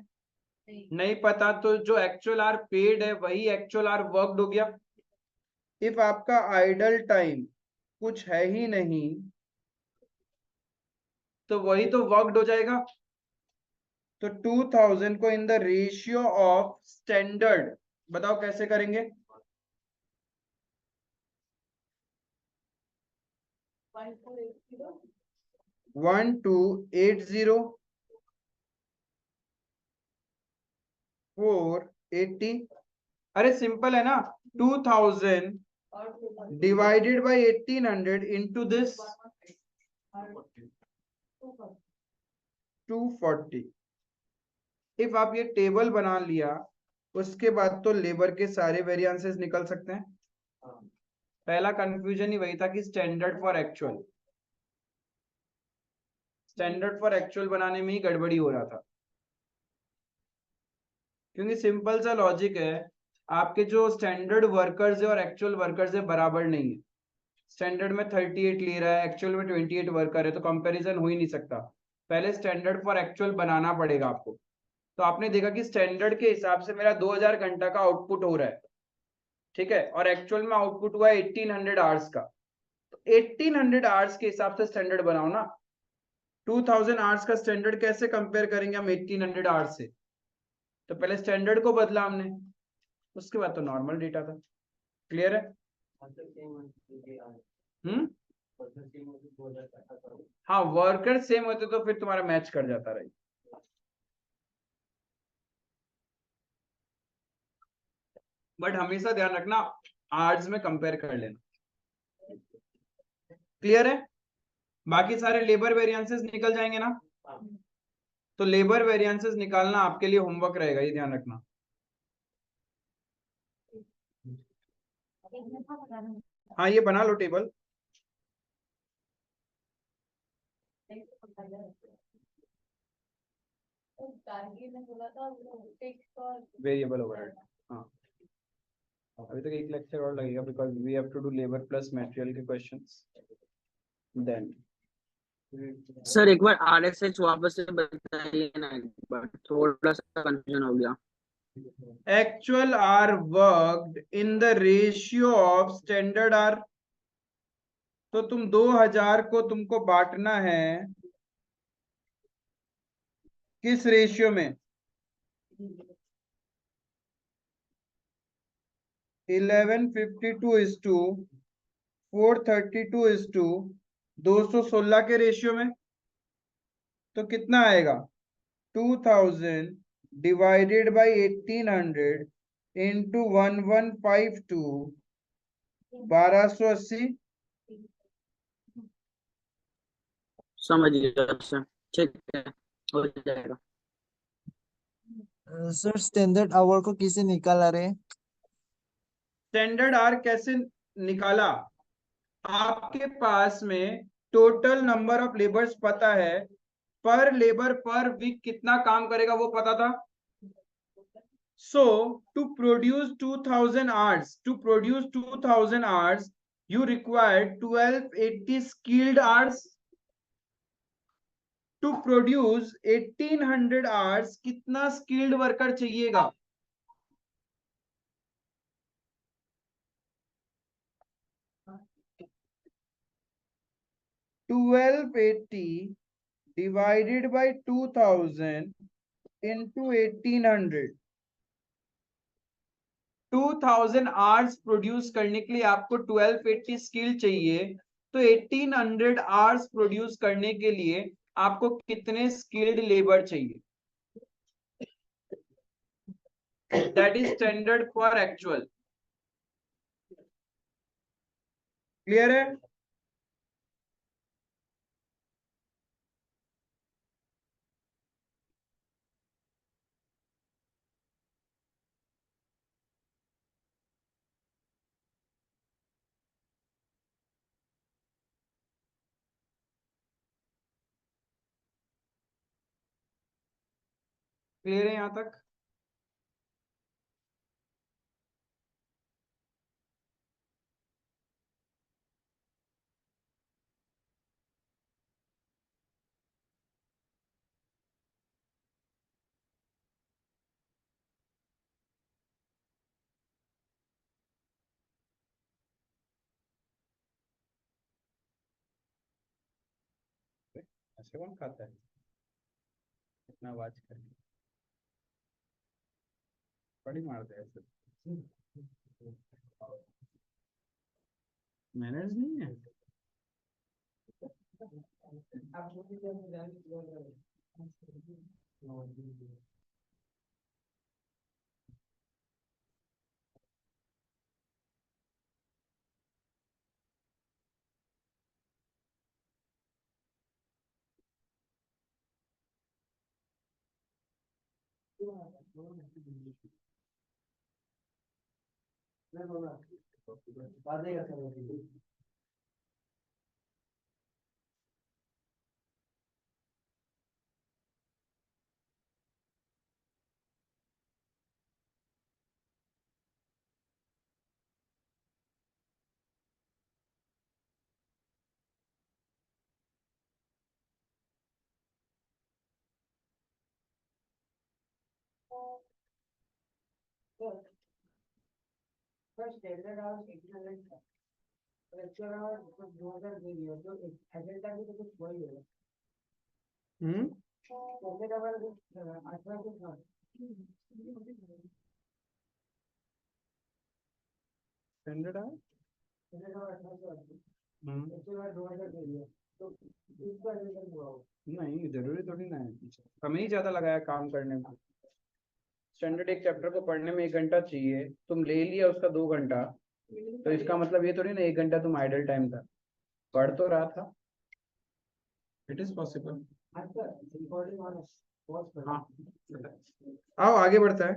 नहीं पता, तो जो एक्चुअल आर पेड है वही एक्चुअल आर वर्कड हो गया। इफ आपका आइडल टाइम कुछ है ही नहीं तो वही तो वर्कड हो जाएगा। तो 2000 को इन द रेशियो ऑफ स्टैंडर्ड बताओ कैसे करेंगे? 1280 480। अरे सिंपल है ना, 2000 divided by 1800 into this 240। If आप ये टेबल बना लिया उसके बाद तो लेबर के सारे वेरिएंसेस निकल सकते हैं। पहला कंफ्यूजन ही वही था कि स्टैंडर्ड फॉर एक्चुअल बनाने में ही गड़बड़ी हो रहा था, क्योंकि सिंपल सा लॉजिक है, आपके जो स्टैंडर्ड वर्कर्स है और एक्चुअल वर्कर्स है बराबर नहीं है। स्टैंडर्ड में 38 ले रहा है, एक्चुअल में 28 वर्कर है, तो कंपैरिजन हो ही नहीं सकता। पहले स्टैंडर्ड फॉर एक्चुअल बनाना पड़ेगा आपको। तो आपने देखा कि स्टैंडर्ड के हिसाब से मेरा 2000 घंटा का आउटपुट हो रहा है, ठीक है, और एक्चुअल में आउटपुट हुआ है 1800 आवर्स का। तो 1800 आवर्स के हिसाब से स्टैंडर्ड बनाओ ना। 2000 आवर्स का स्टैंडर्ड कैसे कंपेयर करेंगे हम 1800 आवर्स से? तो पहले स्टैंडर्ड को बदला हमने, उसके बाद तो नॉर्मल डेटा था। क्लियर है? हाँ, वर्कर सेम होते तो फिर तुम्हारा मैच कर जाता रही। बट हमेशा ध्यान रखना आवर्स में कंपेयर कर लेना। क्लियर है? बाकी सारे लेबर वेरिएंसेस निकल जाएंगे ना? तो लेबर वेरिएंसेस निकालना आपके लिए होमवर्क रहेगा, ये ध्यान रखना। हाँ, ये बना लो टेबल। वेरिएबल ओवरहेड, हाँ अभी तक एक लेक्चर और लगेगा because we have to do labour plus material के क्वेश्चंस। देन सर एक बार आरएसएच वापस से बताइए ना, एक बार थोड़ा सा कंफ्यूजन हो गया। Actual hour worked in the ratio of standard hour. तो तुम 2000 को तुमको बांटना है किस रेशियो में? 1152:432:216 के रेशियो में। तो कितना आएगा? 2000 डिवाइडेड बाय 1800 इंटू 1152 1280। समझ गया सर, ठीक है, हो जाएगा। सर स्टैंडर्ड आवर को किसे निकाला रे? स्टैंडर्ड आर कैसे निकाला? आपके पास में टोटल नंबर ऑफ लेबर्स पता है, पर लेबर पर वीक कितना काम करेगा वो पता था। So to produce 2000 hours, You require 1280 skilled hours to produce 1800 hours. कितना skilled worker चाहिएगा? Twelve 80 divided by 2000 into 1800. 2000 hours produce करने के लिए आपको 1280 स्किल चाहिए, तो 1800 आवर्स प्रोड्यूस करने के लिए आपको कितने स्किल्ड लेबर चाहिए? That is standard for actual. Clear है? क्लियर है यहां तक? ऐसे कौन खाता है इतना आवाज करके? बड़ी मारते हैं ऐसे. मैनर्स नहीं है. स्टैंडर्ड आवर्स 1800 लेक्चर आवर 2000 दे दिया, तो एजेंडा भी तो कुछ वही है. स्टैंडर्ड आवर 1800 था. स्टैंडर्ड है. स्टैंडर्ड आवर 1800 लेक्चर आवर 2000 दे दिया, तो इसका एजेंडा हुआ हो. नहीं जरूरी थोड़ी ना है, हमें ही ज्यादा लगाया काम करने में. स्टैंडर्ड एक चैप्टर को पढ़ने में 1 घंटा चाहिए, तुम ले लिया उसका 2 घंटा, तो इसका मतलब ये थोड़ी ना 1 घंटा तुम आइडल टाइम था, पढ़ तो रहा था. It is possible. अच्छा रिकॉर्डिंग ऑन पॉज कर. हाँ आओ आगे बढ़ता है.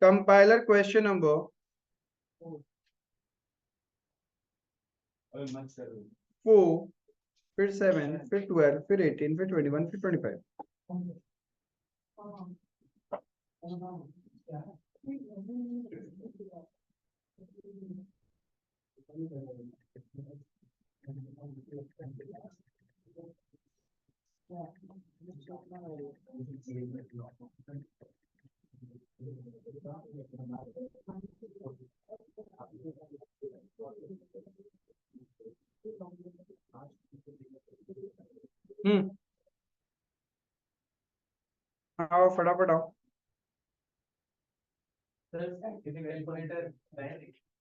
कंपाइलर क्वेश्चन नंबर 4, फिर 7, फिर 12, फिर 18, फिर 21, फिर 25. आओ फटाफट आओ.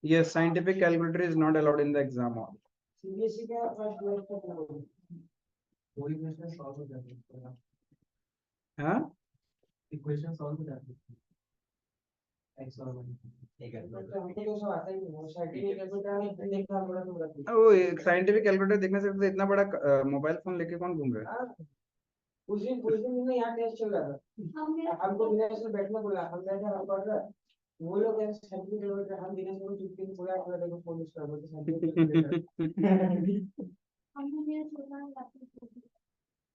Yes, scientific calculator is not allowed in the exam hall. CBSE का फर्स्ट ईयर तक लगो. वही क्वेश्चन सॉल्व हो जाते हैं. हाँ इक्वेशन सॉल्व हो जाते हैं. ठीक है. तो हमको तो सब आता ही नहीं. साइंटिफिक कैलकुलेटर में देखना बड़ा तो बड़ा. वो साइंटिफिक कैलकुलेटर देखने से तो इतना बड़ा मोबाइल फोन लेके कौन घूम रहा है? उस दिन में यहाँ टेस्ट चल रहा था. हमको दिनेश से बैठना बोला, हम बैठे हम पढ़ रहे. वो लोग ऐसे साइंटिफिक कैलकुलेटर, हम दिनेश को चुटकी में पूरा अपना देखो फोन यूज कर रहे थे साइंटिफिक कैलकुलेटर.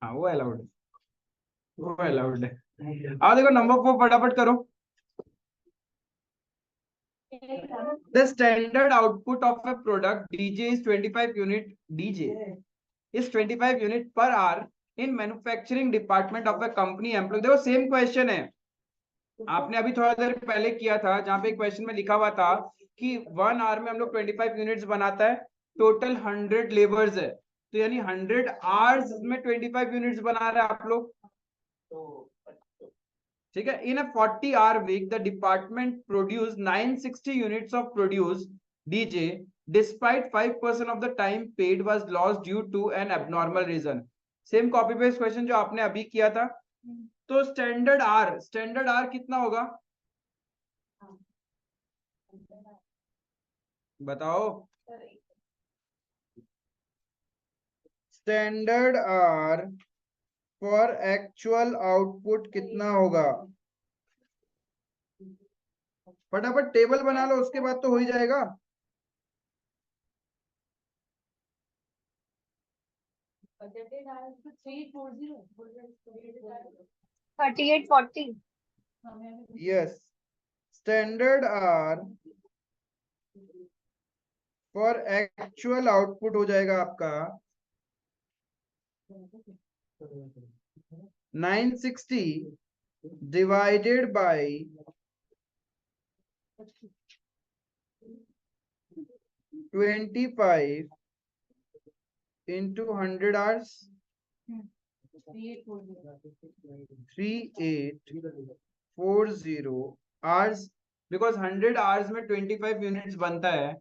हाँ वो अलाउड है, वो अलाउड है. आओ देखो नंबर 4 फटाफट करो. The standard output of a product DJ is 25 unit. DJ is 25 unit per hour in manufacturing department of a company employee. देखो सेम क्वेश्चन है, आपने अभी थोड़ा देर पहले किया था, जहां पे क्वेश्चन में लिखा हुआ था कि 1 आवर में हम लोग 25 यूनिट्स बनाता है, टोटल 100 लेबर्स है, तो यानी 100 आवर्स में 25 यूनिट्स बना रहे हैं आप लोग. ठीक है. In a 40 hour week the department produce 960 units of produce DJ despite 5% of the time paid was lost due to an abnormal reason. Same copy paste question जो आपने अभी किया था. तो स्टैंडर्ड आर कितना होगा बताओ. Standard hour for actual output कितना होगा? फटाफट टेबल बना लो, उसके बाद तो हो ही जाएगा. Budgeted hours to 340. 3840. Yes. Standard hour for actual output हो जाएगा आपका 960 divided by 25 into 100 hours. 3840 hours. Because 100 hours में 25 यूनिट्स बनता है,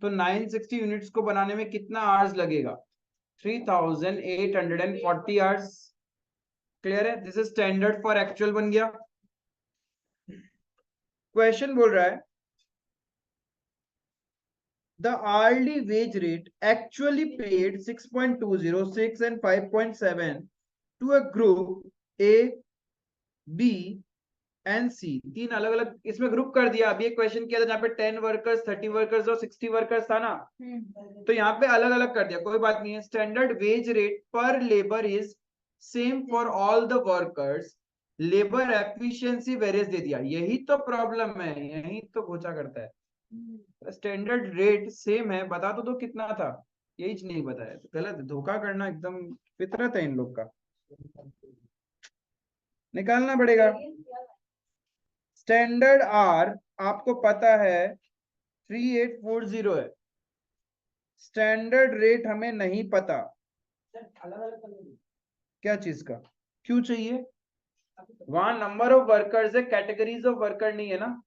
तो 960 यूनिट्स को बनाने में कितना आवर्स लगेगा? 3840 आवर्स. क्लियर है? This is standard for actual बन गया. क्वेश्चन बोल रहा है the hourly wage rate actually paid 6.206 and 5.7 to a group A, B and C. तीन अलग अलग इसमें ग्रुप कर दिया. अभी एक क्वेश्चन किया था जहाँ पे 10 वर्कर्स, 30 वर्कर्स और 60 वर्कर्स था ना, तो यहाँ पे अलग अलग कर दिया. कोई बात नहीं है. स्टैंडर्ड वेज रेट पर labour is same for all the workers. Labour efficiency variance दे दिया. यही तो प्रॉब्लम है, यही तो घोचा करता है. स्टैंडर्ड रेट सेम है, बता तो कितना था, यही नहीं बताया. तो गलत, धोखा करना एकदम फितरत है इन लोग का. निकालना पड़ेगा. स्टैंडर्ड आर आपको पता है 3840 है. स्टैंडर्ड रेट हमें नहीं पता. अलग अलग कर लो. क्या चीज का? क्यों चाहिए? वहां नंबर ऑफ वर्कर्स है, कैटेगरीज ऑफ वर्कर नहीं है ना.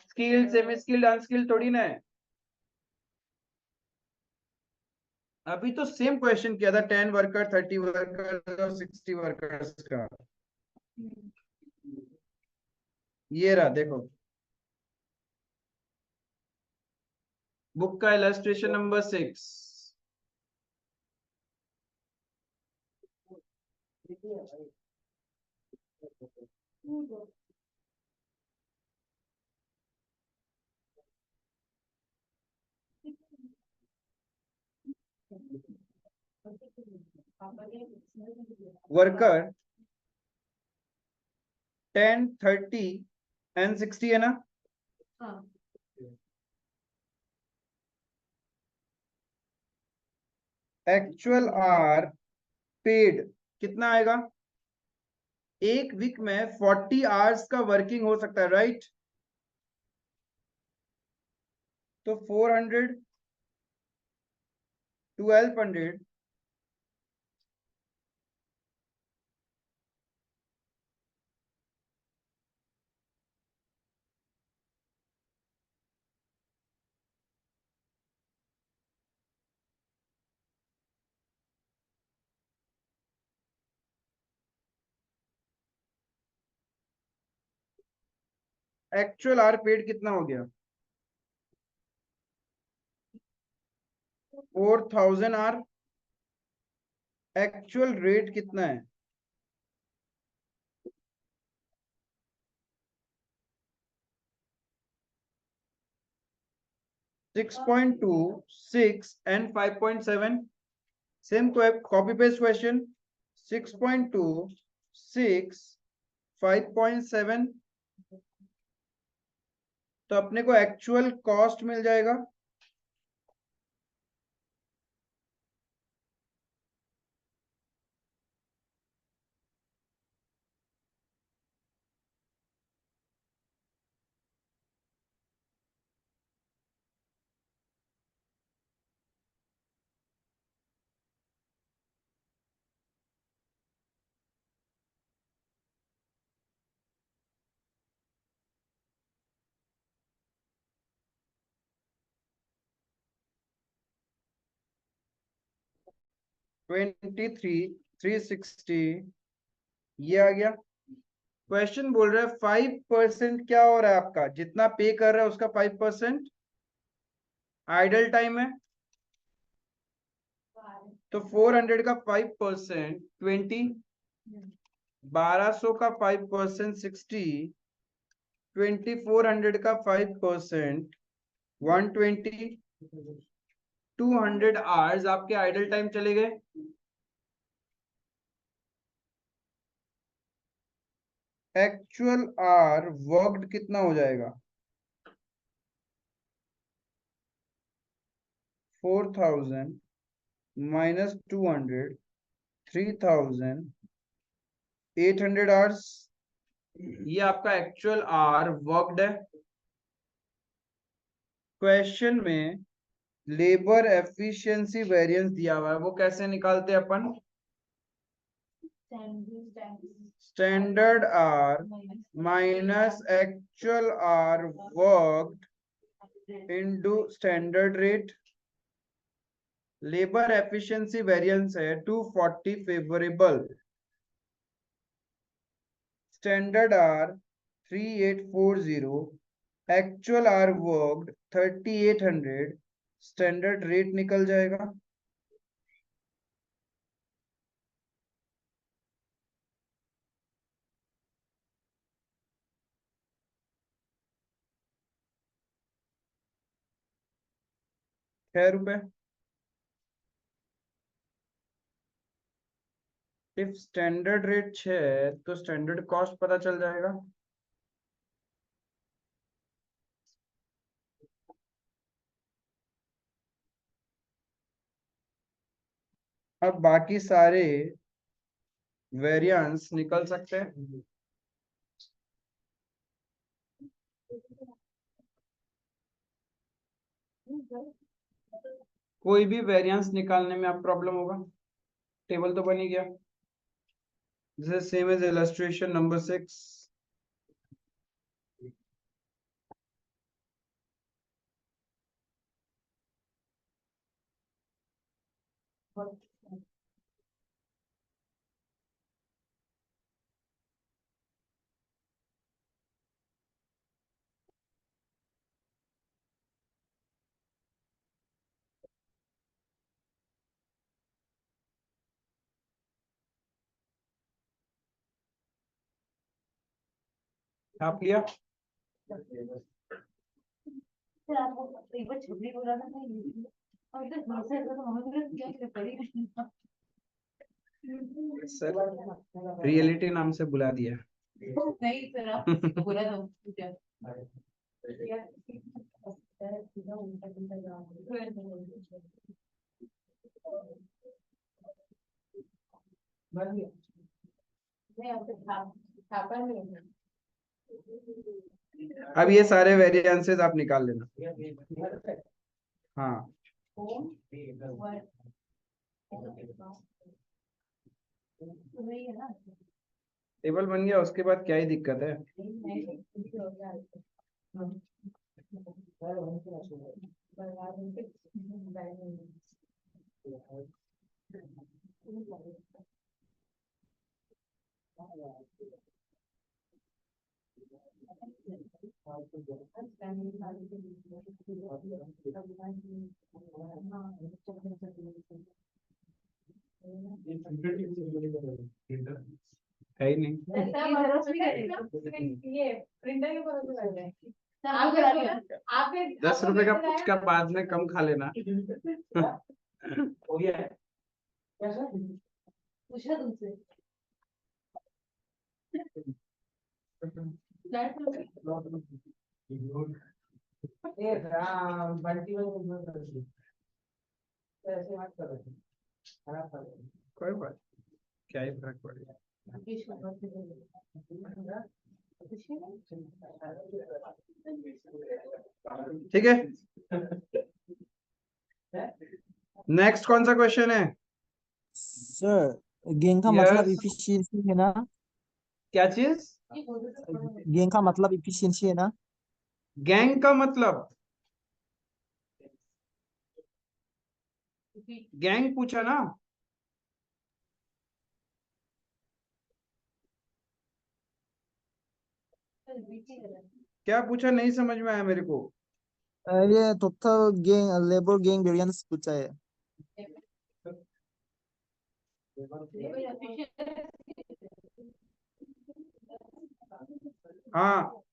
स्किल्ड, सेमी स्किल्ड, अनस्किल्ड थोड़ी ना है. अभी तो सेम क्वेश्चन किया था 10 वर्कर, 30 वर्कर और 60 वर्कर्स का. ये रहा देखो, बुक का इलस्ट्रेशन नंबर 6. वर्कर 10, 30 एंड 60 है ना. एक्चुअल आर पेड कितना आएगा? एक वीक में 40 आवर्स का वर्किंग हो सकता है, राइट? तो 400, 1200, एक्चुअल आर पेड कितना हो गया? 4000 आर. एक्चुअल रेट कितना है? 6.2, 6 and 5.7. Same copy paste question. 6.2, 6 5.7, तो अपने को एक्चुअल कॉस्ट मिल जाएगा 23,360 ये आ गया। क्वेश्चन बोल रहा है 5% क्या हो रहा है आपका, जितना पे कर रहा है उसका 5% आइडल टाइम है। तो 400 का 5% 20, 1200 का 5% 60, 2400 का 5% 120, 200 आवर्स आपके आइडल टाइम चले गए। एक्चुअल आर वर्कड कितना हो जाएगा 4000 माइनस 200 3800 आवर्स। ये आपका एक्चुअल आर वर्कड है। क्वेश्चन में लेबर एफिशिएंसी वेरिएंस दिया हुआ है, वो कैसे निकालते हैं अपन? Standard hour minus actual hour worked into standard rate. Labour efficiency variance है 240 favourable, standard hour 3840, actual hour worked 3800, standard rate निकल जाएगा। ₹6। इफ स्टैंडर्ड रेट 6 है तो स्टैंडर्ड कॉस्ट पता चल जाएगा। अब बाकी सारे वेरिएंस निकल सकते हैं। कोई भी वेरिएंस निकालने में आप प्रॉब्लम होगा? टेबल तो बन ही गया। This is same as illustration number 6। आप लिया? सर आपको एक बार छुट्टी बोला था ना, और इधर भाषा है तो हमें बोला क्या करें। सर रियलिटी नाम से बुला दिया। नहीं सर आप बोला था क्या नहीं आपसे छापा नहीं। अब ये सारे वेरिएंसेस आप निकाल लेना। हाँ वही है ना। टेबल बन गया, उसके बाद क्या ही दिक्कत है? है ही नहीं। ये प्रिंटर के भरोसे कर रहे हैं। आप 10 रुपए का पुचका बाद में कम खा लेना। हो गया है कैसा? पूछा तुमसे ए राम बंटी भाई को मत कर दी। ऐसे मत करो, खराब कर दो। कोई बात, क्या ही फर्क पड़ेगा। ठीक है, नेक्स्ट कौन सा क्वेश्चन है? सर गेन का मतलब इफिशियंसी है ना? क्या चीज? गेन का मतलब इफिशियंसी है ना? गैंग का मतलब? गैंग पूछा ना? क्या पूछा, नहीं समझ में आया मेरे को। ये total gain labour gain variance पूछा है। हाँ,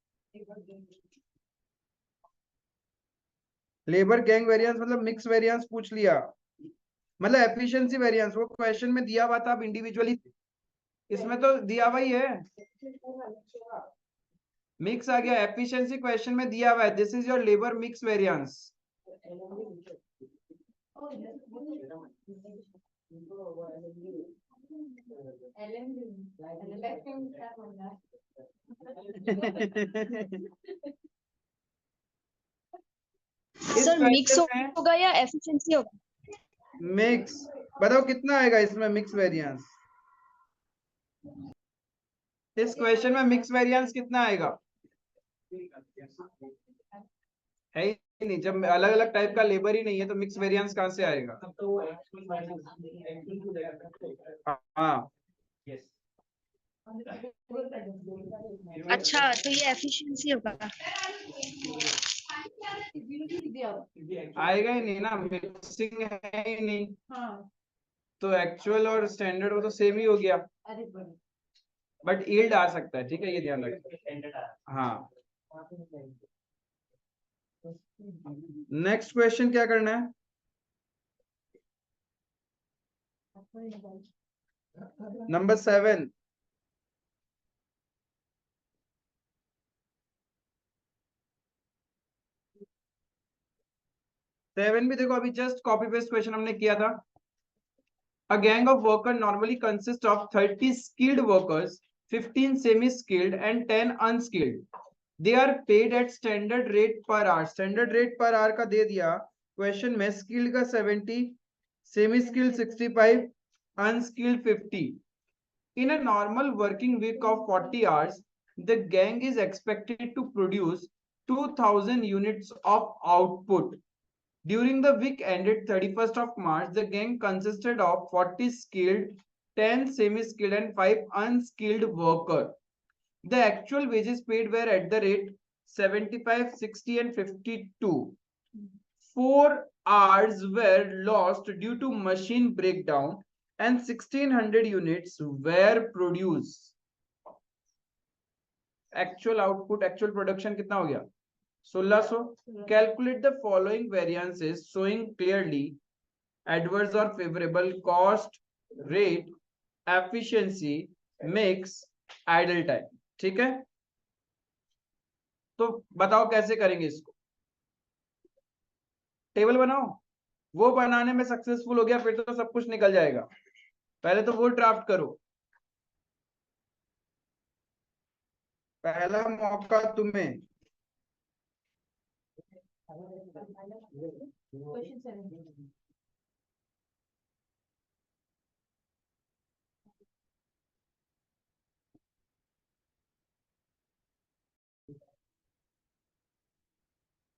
लेबर गैंग वेरिएंस मतलब मिक्स वेरिएंस पूछ लिया, मतलब एफिशिएंसी वेरिएंस वो क्वेश्चन में दिया हुआ था, आप इंडिविजुअली, इसमें तो दिया हुआ ही है। मिक्स आ गया, एफिशिएंसी क्वेश्चन में दिया हुआ है, this is your labour mix variance. इस सर मिक्स क्वेश्चन में होगा या एफिशिएंसी होगा? मिक्स, बताओ कितना आएगा इसमें मिक्स वेरिएंस? इस क्वेश्चन में मिक्स वेरिएंस कितना आएगा? है ही नहीं, जब अलग अलग टाइप का लेबर ही नहीं है तो मिक्स वेरिएंस कहां से आएगा? हाँ, अच्छा, तो ये एफिशिएंसी होगा। आएगा ही नहीं ना, मिक्सिंग है ही नहीं, तो एक्चुअल और स्टैंडर्ड वो तो सेम ही हो गया, बट यील्ड आ सकता है, ठीक है, ये ध्यान रखना। हाँ, नेक्स्ट क्वेश्चन क्या करना है? नंबर 7। सेवन भी देखो, अभी जस्ट कॉपी पेस्ट क्वेश्चन हमने किया था। A gang of workers normally consists of 30 skilled workers, 15 semi-skilled and 10 unskilled. They are paid at standard rate per hour. Standard rate per hour का दे दिया क्वेश्चन में, skilled का 70, semi-skilled 65, unskilled 50. In a normal working week of 40 hours, the gang is expected to produce 2000 units of output. During the week ended 31st of March, the gang consisted of 40 skilled, 10 semi-skilled and 5 unskilled workers. The actual wages paid were at the rate 75, 60 and 52. 4 hours were lost due to machine breakdown and 1600 units were produced. Actual output, actual production कितना हो गया? 1600. Calculate the following variances showing clearly adverse or favorable cost, rate, efficiency, mix, idle time. ठीक है, तो बताओ कैसे करेंगे इसको? टेबल बनाओ। वो बनाने में सक्सेसफुल हो गया फिर तो सब कुछ निकल जाएगा, पहले तो वो ड्राफ्ट करो, पहला मौका तुम्हें।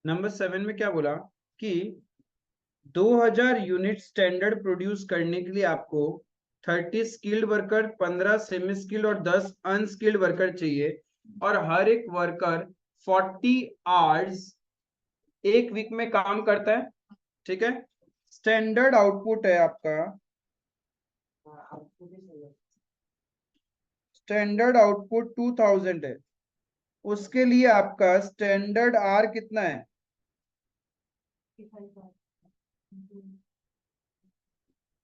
नंबर 7 में क्या बोला कि 2000 यूनिट स्टैंडर्ड प्रोड्यूस करने के लिए आपको 30 स्किल्ड वर्कर, 15 सेमी स्किल्ड और 10 अनस्किल्ड वर्कर चाहिए, और हर एक वर्कर 40 आवर्स एक वीक में काम करता है। ठीक है, स्टैंडर्ड आउटपुट है आपका, स्टैंडर्ड आउटपुट 2000 है, उसके लिए आपका स्टैंडर्ड आर कितना है?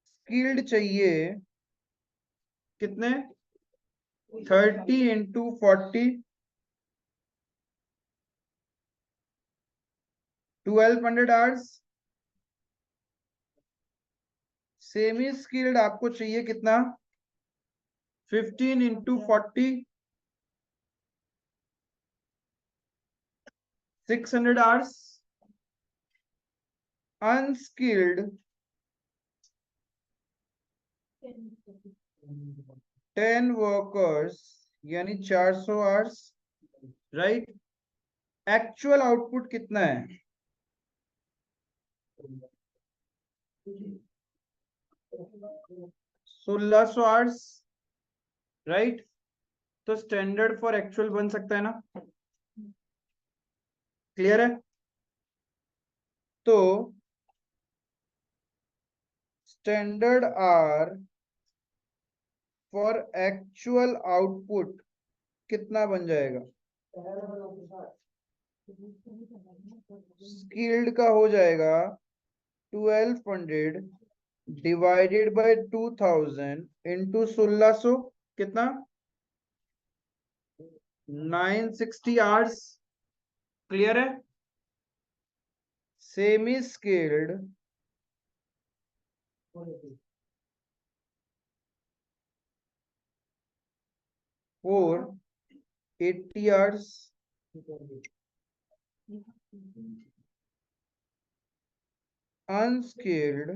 स्किल्ड चाहिए कितने? 30 इंटू 40 1200 आवर्स। सेमी स्किल्ड आपको चाहिए कितना? 15 इंटू 40, 600 आवर्स। अनस्किल्ड 10 वर्कर्स यानी 400 आवर्स, राइट। एक्चुअल आउटपुट कितना है? 1600 आवर्स, राइट। तो स्टैंडर्ड फॉर एक्चुअल बन सकता है ना? क्लियर है? तो standard hour for actual output कितना बन जाएगा? स्किल्ड का हो जाएगा 1200 डिवाइडेड बाय 2000 इंटू 1600, कितना? 960 आवर्स। क्लियर है? Semi skilled 480 hours, unskilled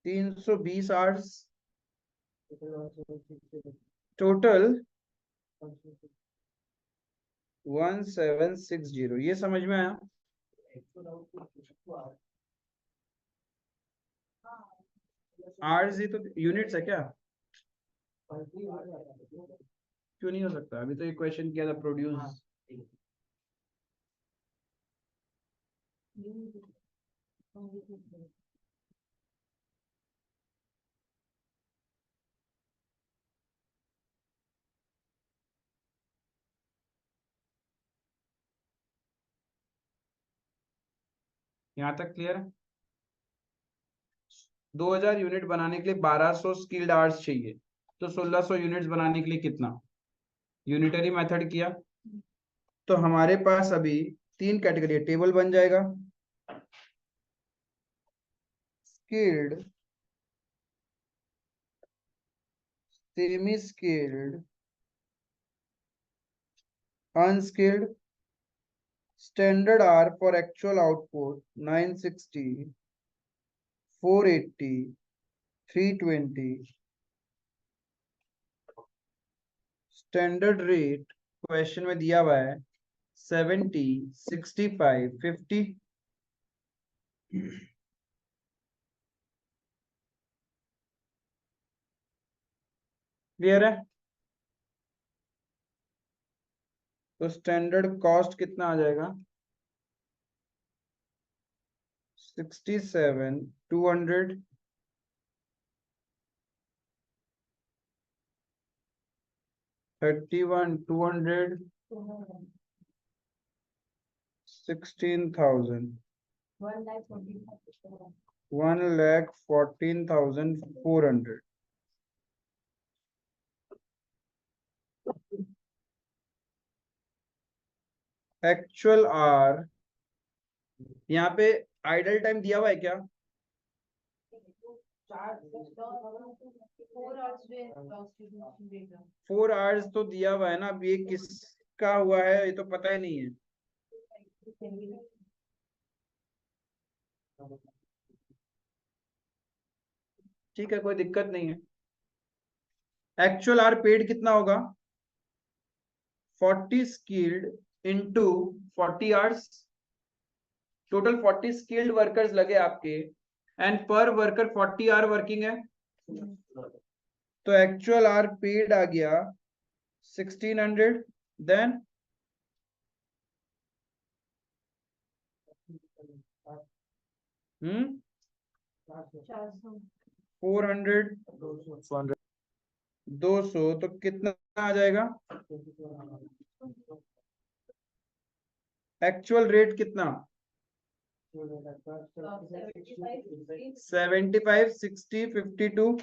320 hours, total 1760। ये समझ में आया? आवर्स ही तो यूनिट्स है क्या? क्यों नहीं हो सकता? अभी तो एक क्वेश्चन किया था, प्रोड्यूस। यहाँ तक क्लियर है? 2000 यूनिट बनाने के लिए 1200 स्किल्ड आवर्स चाहिए, तो 1600 यूनिट्स बनाने के लिए कितना? यूनिटरी मेथड किया तो हमारे पास अभी 3 कैटेगरी, टेबल बन जाएगा। Skilled, semi skilled, unskilled. Standard hour for actual output 960, 480, 320। Standard rate question में दिया हुआ है 70, 65, 50। क्लियर है? तो स्टैंडर्ड कॉस्ट कितना आ जाएगा? 67, 200, 31, 200, 16,000, 1,14,400। एक्चुअल आर, यहाँ पे आइडल टाइम दिया हुआ है क्या? 4 आवर्स तो दिया हुआ है ना। अब ये किसका हुआ है ये तो पता ही नहीं है। ठीक है, कोई दिक्कत नहीं है। एक्चुअल आर पेड कितना होगा? 40 skilled into 40 hours. Total 40 skilled workers लगे आपके, एंड पर वर्कर 40 आवर वर्किंग है, तो एक्चुअल आर पेड आ गया 1600। देन हम्म 400, 200, तो कितना आ जाएगा? एक्चुअल रेट कितना? 75, 60, 52।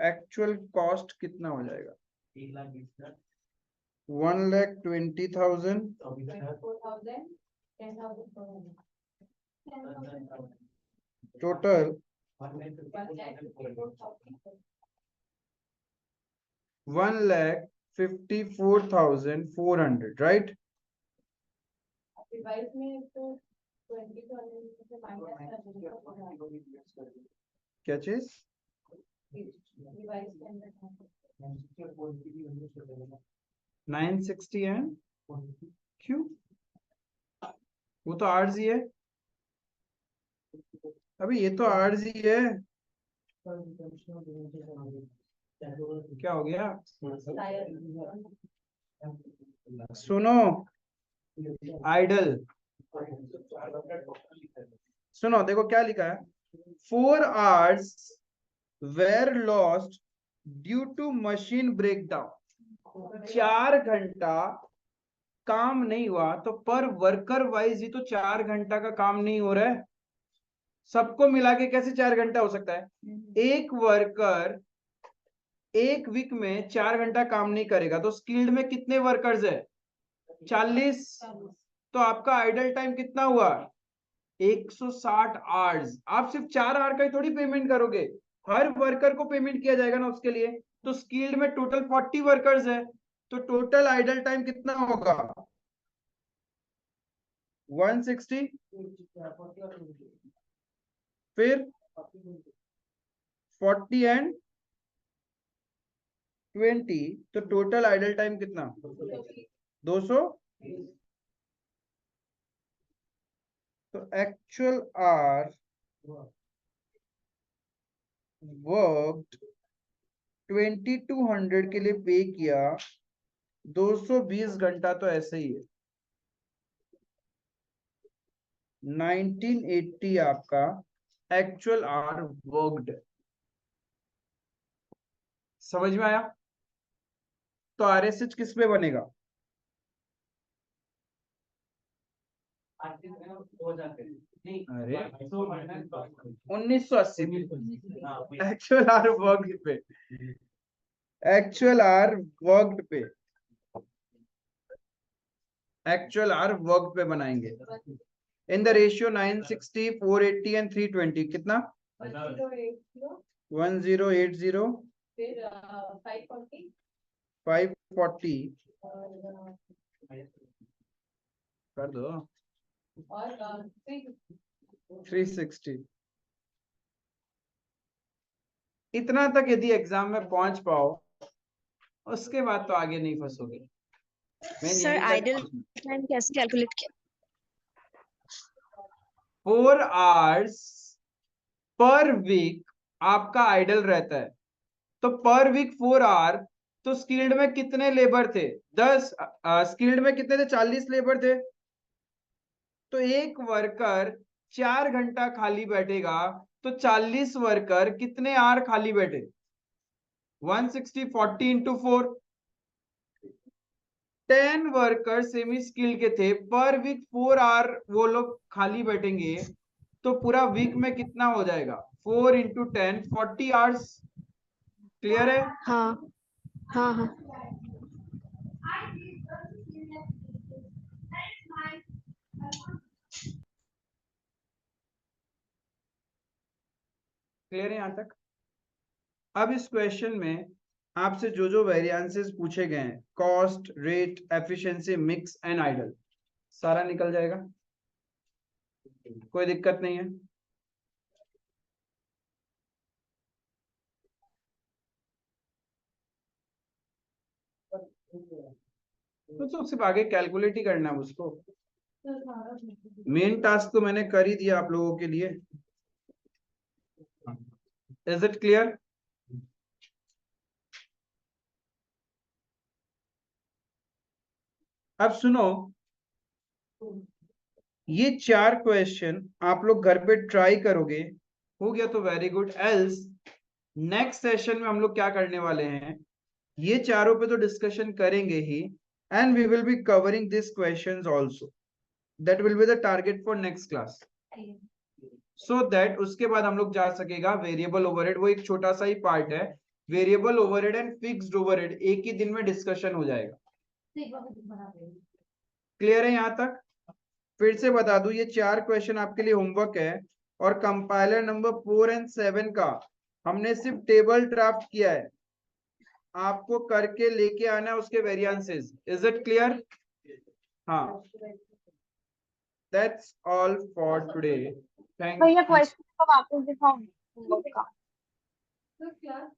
एक्चुअल कॉस्ट कितना हो जाएगा? 1,20,000 4,000, 10,000, टोटल 1,54,400, राइट? Revise में तो 20,000 से minus कर देंगे। क्या चीज? Revise के अंदर 960 है? क्यों? वो तो आरजी है। अभी ये तो आरजी है। क्या हो गया? सुनो आइडल, सुनो, देखो क्या लिखा है। 4 hours were lost due to machine breakdown. 4 घंटा काम नहीं हुआ, तो पर वर्कर वाइज ही तो 4 घंटा का काम नहीं हो रहा है। सबको मिला के कैसे 4 घंटा हो सकता है? एक वर्कर एक वीक में 4 घंटा काम नहीं करेगा, तो स्किल्ड में कितने वर्कर्स है? 40। तो आपका आइडल टाइम कितना हुआ? 160 आवर्स। आप सिर्फ 4 आवर का ही थोड़ी पेमेंट करोगे, हर वर्कर को पेमेंट किया जाएगा ना उसके लिए। तो स्किल्ड में टोटल 40 वर्कर्स है, तो टोटल आइडल टाइम कितना होगा? 160, फिर 40 एंड 20, तो टोटल आइडल टाइम कितना? 200। तो एक्चुअल आवर वर्कड 2200 के लिए पे किया, 220 घंटा तो ऐसे ही है। 1980 आपका एक्चुअल आवर वर्कड। समझ में आया? तो आरएसएच किस पे बनेगा? अरे 1980 एक्चुअल आवर वर्कड पे, एक्चुअल आवर वर्कड पे, एक्चुअल आवर वर्क पे बनाएंगे इन द रेशियो 960, 480 एंड 320। कितना? 1080, फिर 540 540 और कर दो, और 360। इतना तक यदि एग्जाम में पहुंच पाओ, उसके बाद तो आगे नहीं फंसोगे। मैं सर यहीं तक आइडल पहुंचूं। टाइम कैसे कैलकुलेट किया? 4 आवर्स पर वीक आपका आइडल रहता है, तो पर वीक 4 आवर, तो स्किल्ड में कितने लेबर थे? 10। स्किल्ड में कितने थे? 40 लेबर थे। तो एक वर्कर 4 घंटा खाली बैठेगा, तो 40 वर्कर कितने आवर खाली बैठे? 160, 40 इंटू 4। 10 वर्कर सेमी स्किल्ड के थे, पर वीक 4 आवर वो लोग खाली बैठेंगे, तो पूरा वीक में कितना हो जाएगा? 4 इंटू 10, 40 आवर्स। क्लियर है? हाँ हाँ हाँ। क्लियर है यहां तक? अब इस क्वेश्चन में आपसे जो जो वेरिएंसेस पूछे गए हैं, cost, rate, efficiency, mix and idol, सारा निकल जाएगा, कोई दिक्कत नहीं है। तो सिर्फ आगे कैलकुलेट ही करना है उसको। मेन टास्क तो मैंने कर ही दिया आप लोगों के लिए। Is it clear? अब सुनो, ये 4 क्वेश्चन आप लोग घर पे ट्राई करोगे, हो गया तो very good. Else next session में हम लोग क्या करने वाले हैं, ये चारों पे तो डिस्कशन करेंगे ही, and we will be covering this questions also. That will be the target for next class, so that उसके बाद हम लोग जा सकेगा वेरिएबल ओवरहेड। वो एक छोटा सा ही पार्ट है variable overhead and fixed overhead एक ही दिन में डिस्कशन हो जाएगा। क्लियर है यहाँ तक? फिर से बता दूं, ये 4 क्वेश्चन आपके लिए होमवर्क है और कंपाइलर नंबर 4 एंड 7 का हमने सिर्फ टेबल ड्राफ्ट किया है, आपको करके लेके आना है उसके वेरिएंसेस। Is it clear? हाँ, that's all for today. Thank भैया क्वेश्चन को वापस दिखाओ। तो क्या